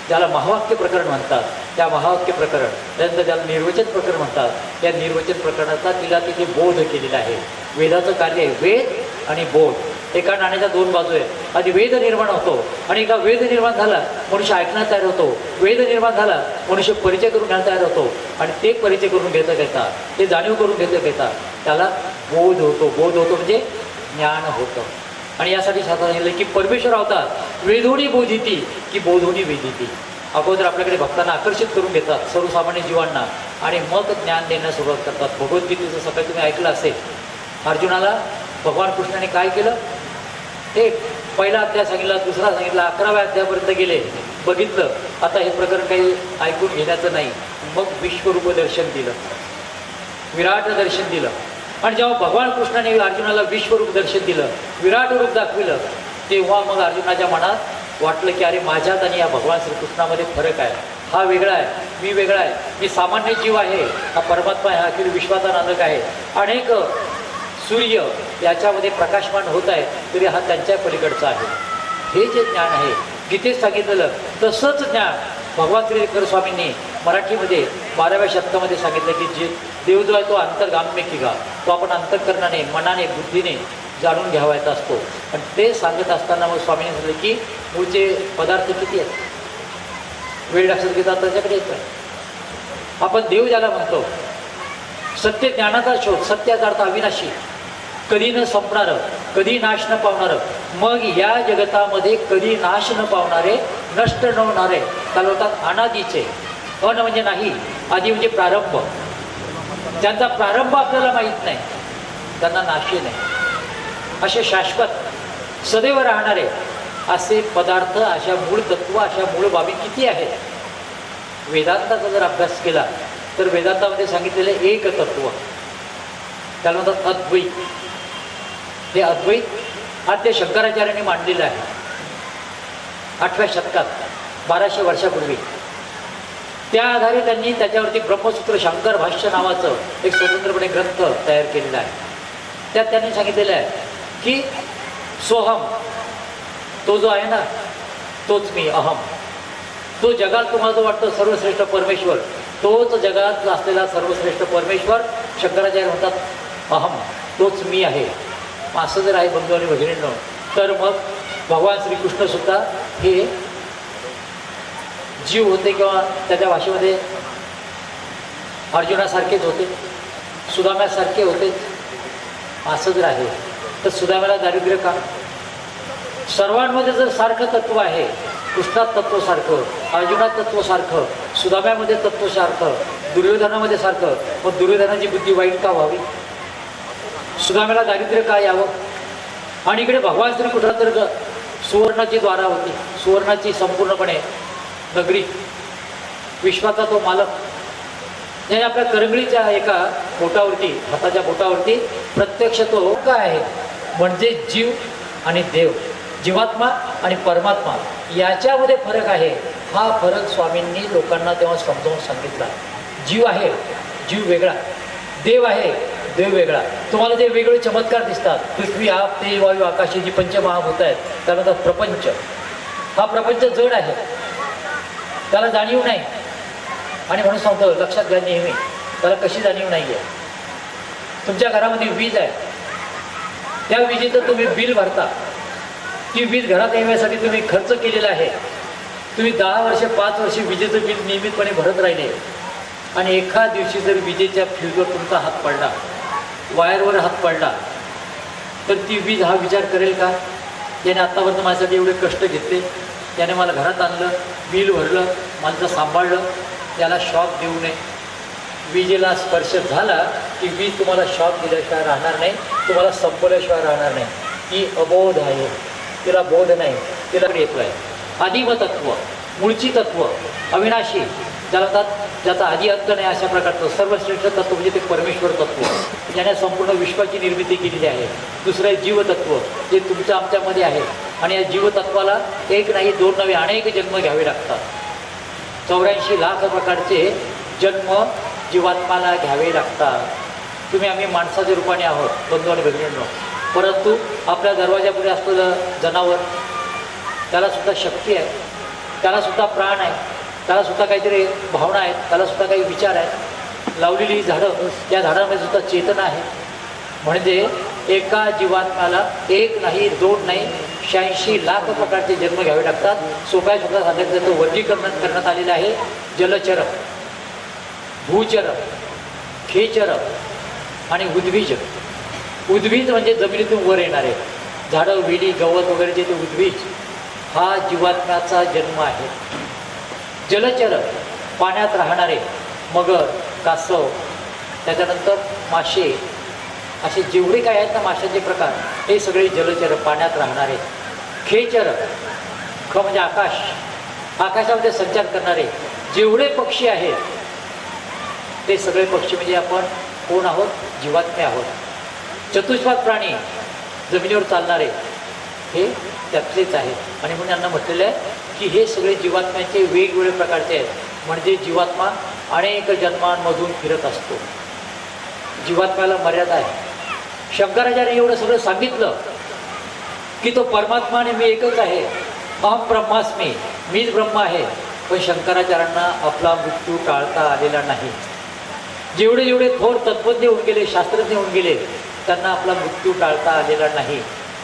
ज्याला महावाक्य प्रकरण म्हणतात, त्या महावाक्य प्रकरण, त्यानंतर ज्याला निर्वचन प्रकरण म्हणतात, या निर्वचन प्रकरणाचा तिला तिथे बोध केलेला आहे. वेदाचं कार्य आहे वेद आणि बोध. एका नाण्याच्या दोन बाजू आहे. आधी वेद निर्माण होतो आणि एका वेद निर्माण झाला मनुष्य ऐकण्यास तयार होतो. वेद निर्माण झाला मनुष्य परिचय करून घ्यायला तयार होतो. आणि ते परिचय करून घेता घेता, ते जाणीव करून घेता त्याला बोध होतो. बोध होतो म्हणजे ज्ञान होतं. आणि यासाठी सांगितलं की परमेश्वर अवतार वेदोनी बोधिती की बोधोनी वेदिती. अगोदर आपल्याकडे भक्तांना आकर्षित करून घेतात, सर्वसामान्य जीवांना, आणि मग ज्ञान देण्यास सुरुवात करतात. भगवद्गीतेचं सकाळी तुम्ही ऐकलं असेल. अर्जुनाला भगवान कृष्णाने काय केलं, एक पहिला अध्याय सांगितला, दुसरा सांगितला, 11व्या अध्यायापर्यंत गेले, बघितलं आता हे प्रकरण काही ऐकून घेण्याचं नाही. मग विश्वरूप दर्शन दिलं, विराट दर्शन दिलं. आणि जेव्हा भगवान कृष्णाने अर्जुनाला विश्वरूप दर्शन दिलं, विराट रूप दाखविलं, तेव्हा मग अर्जुनाच्या मनात वाटलं की अरे माझ्यात आणि या भगवान श्रीकृष्णामध्ये फरक आहे. हा वेगळा आहे, मी वेगळा आहे. मी सामान्य जीव आहे, हा परमात्मा आहे, हा अखिल विश्वाचा नानक आहे. अनेक सूर्य याच्यामध्ये प्रकाशमान होत आहे, तरी हा त्यांच्या पलीकडचा आहे. हे जे ज्ञान आहे गीतेत सांगितलेलं तसंच ज्ञान भगवान श्री स्वामींनी मराठीमध्ये 12व्या शतकामध्ये सांगितलं की जे देव जो आहे तो अंतर्गाम्य की गा. तो आपण अंतःकरणाने, मनाने, बुद्धीने जाणून घ्यावायचा असतो. आणि ते सांगत असताना मग स्वामींनी सांगितलं की मूळचे पदार्थ किती आहेत. वेळ लक्षात घेतात त्याच्याकडे येतं. आपण देव ज्याला म्हणतो, सत्य ज्ञानाचा शोध, सत्याचा अर्थ अविनाशी, कधी न संपणारं, कधी नाश न पावणारं. मग या जगतामध्ये कधी नाश न पावणारे, नष्ट न होणारे त्याला होतात अनादीचे. अन म्हणजे नाही, आधी म्हणजे प्रारंभ. ज्यांचा प्रारंभ आपल्याला माहीत नाही त्यांना नाशी नाही, असे शाश्वत सदैव राहणारे असे पदार्थ, अशा मूळ तत्व, अशा मूळ बाबी किती आहेत. वेदांताचा जर अभ्यास केला तर वेदांतामध्ये सांगितलेले एक तत्व, त्याला म्हणतात अद्वैत. हे अद्वैत आद्य शंकराचार्यांनी मांडलेलं आहे 8व्या शतकात, 1200 वर्षापूर्वी. त्या आधारे त्यांनी त्याच्यावरती ब्रह्मसूत्र शंकर भाष्य नावाचं एक स्वतंत्रपणे ग्रंथ तयार केलेला आहे. त्यात त्यांनी सांगितलेलं आहे की सोहम, तो जो आहे ना तोच मी, अहम. तो जगात तुम्हाला जो वाटतो सर्वश्रेष्ठ परमेश्वर, तोच जगात असलेला सर्वश्रेष्ठ परमेश्वर. शंकराचार्य म्हणतात अहम, तोच मी आहे. असं जर आहे बंधू आणि भगिनींनो, तर मग भगवान श्रीकृष्णसुद्धा हे जीव होते किंवा त्याच्या भाषेमध्ये अर्जुनासारखेच होते, सुदाम्यासारखे होते. असं जर आहे तर सुदाम्याला दारिद्र्य का. सर्वांमध्ये जर सारखं तत्व आहे, कृष्णात तत्व सारखं, अर्जुनात तत्व सारखं, सुदाम्यामध्ये तत्व सारखं, दुर्योधनामध्ये सारखं, मग दुर्योधनाची बुद्धी वाईट का व्हावी, सुदाम्याला दारिद्र्य का यावं. आणि इकडे भगवान श्रीकृष्ण तर सुवर्णाची द्वारा होती, सुवर्णाची संपूर्णपणे नगरी, विश्वाचा तो मालक. याने आपल्या करंगळीच्या एका बोटावरती, हाताच्या बोटावरती प्रत्यक्ष तो काय आहे म्हणजे जीव आणि देव, जीवात्मा आणि परमात्मा याच्यामध्ये फरक आहे. हा फरक स्वामींनी लोकांना तेव्हा समजावून सांगितला. जीव आहे, जीव वेगळा, देव आहे, देव वेगळा. तुम्हाला जे वेगळे चमत्कार दिसतात, पृथ्वी, आप, तेज, वायू, आकाश, जी पंचमहाभूत आहेत, त्याला म्हणतात प्रपंच. हा प्रपंच जड आहे, त्याला जाणीव नाही. आणि म्हणून सांगतो लक्षात घ्या नेहमी, त्याला कशी जाणीव नाही आहे. तुमच्या घरामध्ये वीज आहे, त्या विजेचं तुम्ही बिल भरता. ती वीज घरात येण्यासाठी तुम्ही खर्च केलेला आहे. तुम्ही 10 वर्ष 5 वर्ष विजेचं बिल नियमितपणे भरत राहिले आणि एका दिवशी जर विजेच्या फ्यूजवर तुमचा हात पडला, वायरवर हात पडला, तर ती वीज हा विचार करेल का, याने आत्तापर्यंत माझ्यासाठी एवढे कष्ट घेतले, त्याने मला घरात आणलं, बिल भरलं, माझं सांभाळलं, त्याला शॉक देऊ नये. विजेला स्पर्श झाला की वीज तुम्हाला शॉक दिल्याशिवाय राहणार नाही, तुम्हाला संपल्याशिवाय राहणार नाही. ती अबोध आहे, तिला बोध नाही, तिला येतो आहे. आदिमतत्व, मूळची तत्व, अविनाशी, ज्याला ज्याचा आधी अंत नाही, अशा प्रकारचं सर्वश्रेष्ठ तत्व म्हणजे ते परमेश्वर तत्व, ज्याने संपूर्ण विश्वाची निर्मिती केलेली आहे. दुसरं आहे जीवतत्व, जे तुमच्या आमच्यामध्ये आहे. आणि या जीवतत्वाला एक नाही, दोन नव्हे, अनेक जन्म घ्यावे लागतात. 84 लाख प्रकारचे जन्म जीवात्माला घ्यावे लागतात. तुम्ही आम्ही माणसाच्या रूपाने आहोत बंधू आणि भगिनींनो, परंतु आपल्या दरवाजापुढे असलेलं जनावर, त्यालासुद्धा शक्ती आहे, त्यालासुद्धा प्राण आहे, त्यालासुद्धा काहीतरी भावना आहेत, त्यालासुद्धा काही विचार आहेत. लावलेली झाडं, त्या झाडामध्ये सुद्धा चेतना आहे. म्हणजे एका जीवात्म्याला एक नाही, दोन नाही, 86 लाख प्रकारचे जन्म घ्यावे लागतात. सोप्या शब्दात सांगायचं त्याचं वर्गीकरण करण्यात आलेलं आहे. जलचर, भूचर, खेचर आणि उद्भिज. उद्भिज म्हणजे जमिनीतून वर येणारे झाडं, वेली, गवत वगैरे जे ते उद्भिज, हा जीवात्म्याचा जन्म आहे. जलचर, पाण्यात राहणारे मगर, कासव, त्याच्यानंतर मासे, असे जेवढे काय आहेत ना माशाचे प्रकार, हे सगळे जलचर, पाण्यात राहणारे. खेचर, ख म्हणजे आकाश, आकाशामध्ये संचार करणारे जेवढे पक्षी आहेत, ते सगळे पक्षी म्हणजे आपण कोण आहोत, जीवात्मे आहोत. चतुष्पाद प्राणी, जमिनीवर चालणारे, हे त्यातलेच आहेत. आणि म्हणून यांना म्हटलेलं आहे की हे सगळे जीवात्म्यांचे वेगवेगळे प्रकारचे आहेत. म्हणजे जीवात्मा अनेक जन्मांमधून फिरत असतो. जीवात्म्याला मर्यादा आहे. शंकराचार्य एवढं सगळं सांगितलं की तो परमात्मा आणि मी एकच आहे, अहम ब्रह्मास्मी, मीच ब्रह्म आहे. पण शंकराचार्यांना आपला मृत्यू टाळता आलेला नाही. जेवढे जेवढे थोर तत्त्वज्ञ होऊन गेले, शास्त्रज्ञ होऊन गेले, त्यांना आपला मृत्यू टाळता आलेला नाही.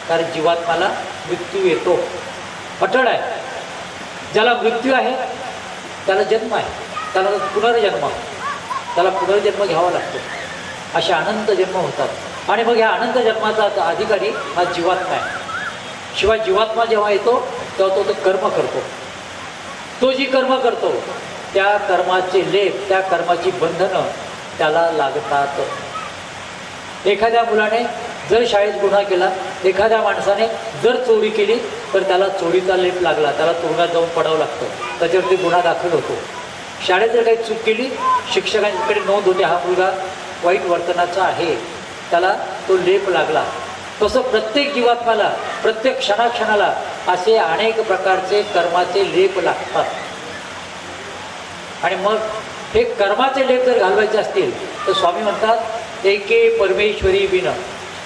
कारण जीवात्म्याला मृत्यू येतो, अटळ आहे. ज्याला मृत्यू आहे त्याला जन्म आहे, त्याला पुनर्जन्म, त्याला पुनर्जन्म घ्यावा लागतो. असे अनंत जन्म होतात. आणि मग ह्या अनंत जन्माचा अधिकारी हा जीवात्मा आहे. शिवाय जीवात्मा जेव्हा येतो तेव्हा तो कर्म करतो. तो जी कर्म करतो त्या कर्माचे लेप, त्या कर्माची बंधनं त्याला लागतात. एखाद्या मुलाने जर शाळेत गुन्हा केला, एखाद्या माणसाने जर चोरी केली, तर त्याला चोरीचा लेप लागला, त्याला तुरुंगात जाऊन पडावं लागतं, त्याच्यावरती गुन्हा दाखल होतो. शाळेत जर काही चूक केली, शिक्षकांकडे नोंद होते, हा मुलगा वाईट वर्तनाचा आहे, त्याला तो लेप लागला. तसं प्रत्येक जीवात्म्याला, प्रत्येक क्षणाक्षणाला असे अनेक प्रकारचे कर्माचे लेप लागतात. आणि मग हे कर्माचे लेप जर घालवायचे असतील तर स्वामी म्हणतात एके परमेश्वरी विन,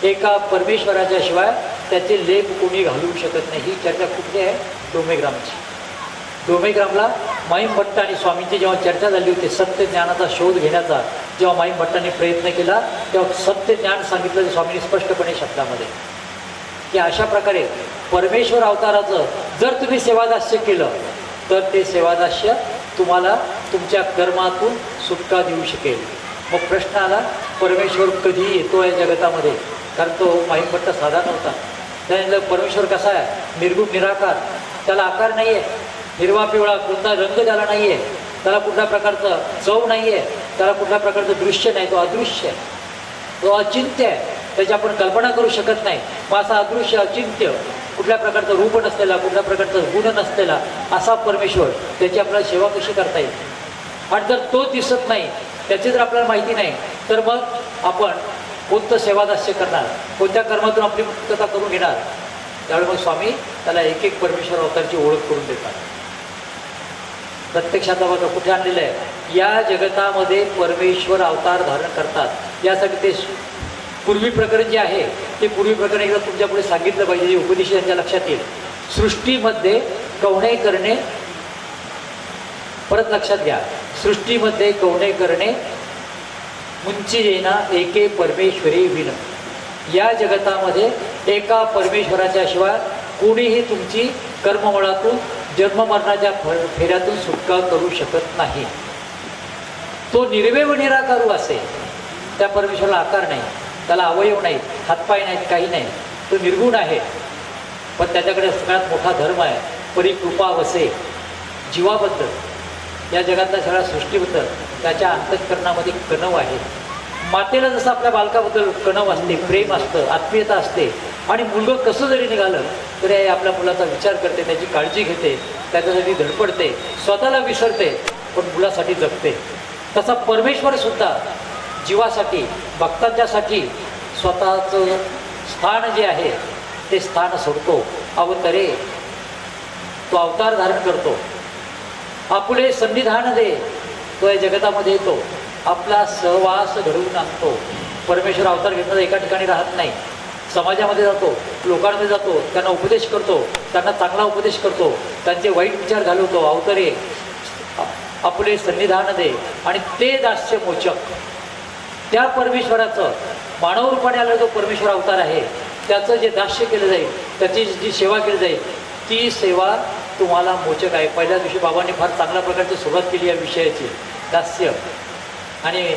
एका परमेश्वराच्या शिवाय त्याचे लेप कोणी घालवू शकत नाही. ही चर्चा कुठली आहे? डोमेग्रामची. डोमेग्रामला माईम भट्ट आणि स्वामींची जेव्हा चर्चा झाली होती सत्य ज्ञानाचा शोध घेण्याचा, जेव्हा माईम भट्टांनी प्रयत्न केला तेव्हा सत्य ज्ञान सांगितलं स्वामींनी स्पष्टपणे शब्दामध्ये, की अशा प्रकारे परमेश्वर अवताराचं जर तुम्ही सेवादास्य केलं तर ते सेवादास्य तुम्हाला तुमच्या कर्मातून सुटका देऊ शकेल. मग प्रश्न आला, परमेश्वर कधी येतो या जगतामध्ये? कारण तो माईम भट्ट साधा नव्हता. त्याने परमेश्वर कसा आहे? निर्गुण निराकार, त्याला आकार नाही आहे, हिरवा पिवळा कोणता रंग त्याला नाही आहे, त्याला कुठल्या प्रकारचं चव नाही आहे, त्याला कुठल्या प्रकारचं दृश्य नाही, तो अदृश्य आहे, तो अचिंत्य आहे, त्याची आपण कल्पना करू शकत नाही. मग असा अदृश्य, अचिंत्य, कुठल्या प्रकारचं रूप नसलेला, कुठल्या प्रकारचं गुण नसलेला असा परमेश्वर, त्याची आपल्याला सेवा कशी करता येईल? आणि जर तो दिसत नाही, त्याची जर आपल्याला माहिती नाही, तर मग आपण कोणतं सेवादास्य करणार, कोणत्या कर्मातून आपली मुक्तता करून घेणार? त्यावेळी मग स्वामी त्याला एक एक परमेश्वर अवतारची ओळख करून देतात. प्रत्यक्षात बघा कुठे आणलेलं आहे, या जगतामध्ये परमेश्वर अवतार धारण करतात. यासाठी ते पूर्वी प्रकरण जे आहे ते पूर्वी प्रकरण एकदा तुमच्यापुढे सांगितलं पाहिजे, जे उपदेश त्यांच्या लक्षात येईल. सृष्टीमध्ये कवणे करणे, परत लक्षात घ्या, सृष्टीमध्ये कवणे करणे मुंची येना एके परमेश्वरी विन. या जगतामध्ये एका परमेश्वराच्या शिवाय कोणीही तुमची कर्ममळातून जन्ममरणाच्या फेऱ्यातून सुटका करू शकत नाही. तो निर्वैव निराकारू असे. त्या परमेश्वराला आकार नाही, त्याला अवयव नाही, हातपाय नाहीत, काही नाही. तो निर्गुण आहे. पण त्याच्याकडे सगळ्यात मोठा धर्म आहे, परिकृपा वसे. जीवाबद्दल, या जगातल्या सगळ्या सृष्टीबद्दल त्याच्या अंतःकरणामध्ये कणव आहे. मातेला जसं आपल्या बालकाबद्दल कणव असते, प्रेम असतं, आत्मीयता असते. आणि मुलगं कसं जरी निघालं तरी आई आपल्या मुलाचा विचार करते, त्याची काळजी घेते, त्याच्यासाठी धडपडते, स्वतःला विसरते, पण मुलासाठी जगते. तसा परमेश्वरसुद्धा जीवासाठी, भक्तांच्यासाठी स्वतःचं स्थान जे आहे ते स्थान सोडतो. अवतरे, तो अवतार धारण करतो. आपुले सन्निधान दे, तो या जगतामध्ये येतो, आपला सहवास घडवून आणतो. परमेश्वर अवतार घेतला एका ठिकाणी राहत नाही, समाजामध्ये जातो, लोकांमध्ये जातो, त्यांना उपदेश करतो, त्यांना चांगला उपदेश करतो, त्यांचे वाईट विचार घालवतो. अवतरे, आपले सन्निधान दे. आणि ते दास्य मोचक, त्या परमेश्वराचं मानव रूपाने आलेला जो परमेश्वर अवतार आहे त्याचं जे दास्य केलं जाईल, त्याची जी सेवा केली जाईल, ती सेवा तुम्हाला मोचक आहे. पहिल्या दिवशी बाबांनी फार चांगल्या प्रकारची सुरुवात केली या विषयाची. दास्य आणि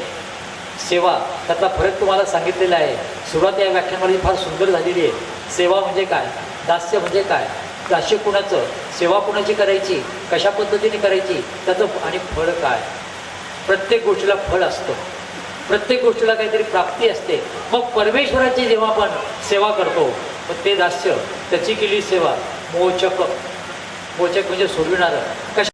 सेवा त्यातला फरक तुम्हाला सांगितलेला आहे. सुरुवात या व्याख्यानामध्ये फार सुंदर झालेली आहे. सेवा म्हणजे काय, दास्य म्हणजे काय, दास्य कुणाचं, सेवा कुणाची करायची, कशा पद्धतीने करायची, त्याचं आणि फळ काय. प्रत्येक गोष्टीला फळ असतं, प्रत्येक गोष्टीला काहीतरी प्राप्ती असते. मग परमेश्वराची जेव्हा आपण सेवा करतो, मग ते दास्य, त्याची केली सेवा मोचक. मोचक म्हणजे सोडविणारं. कशा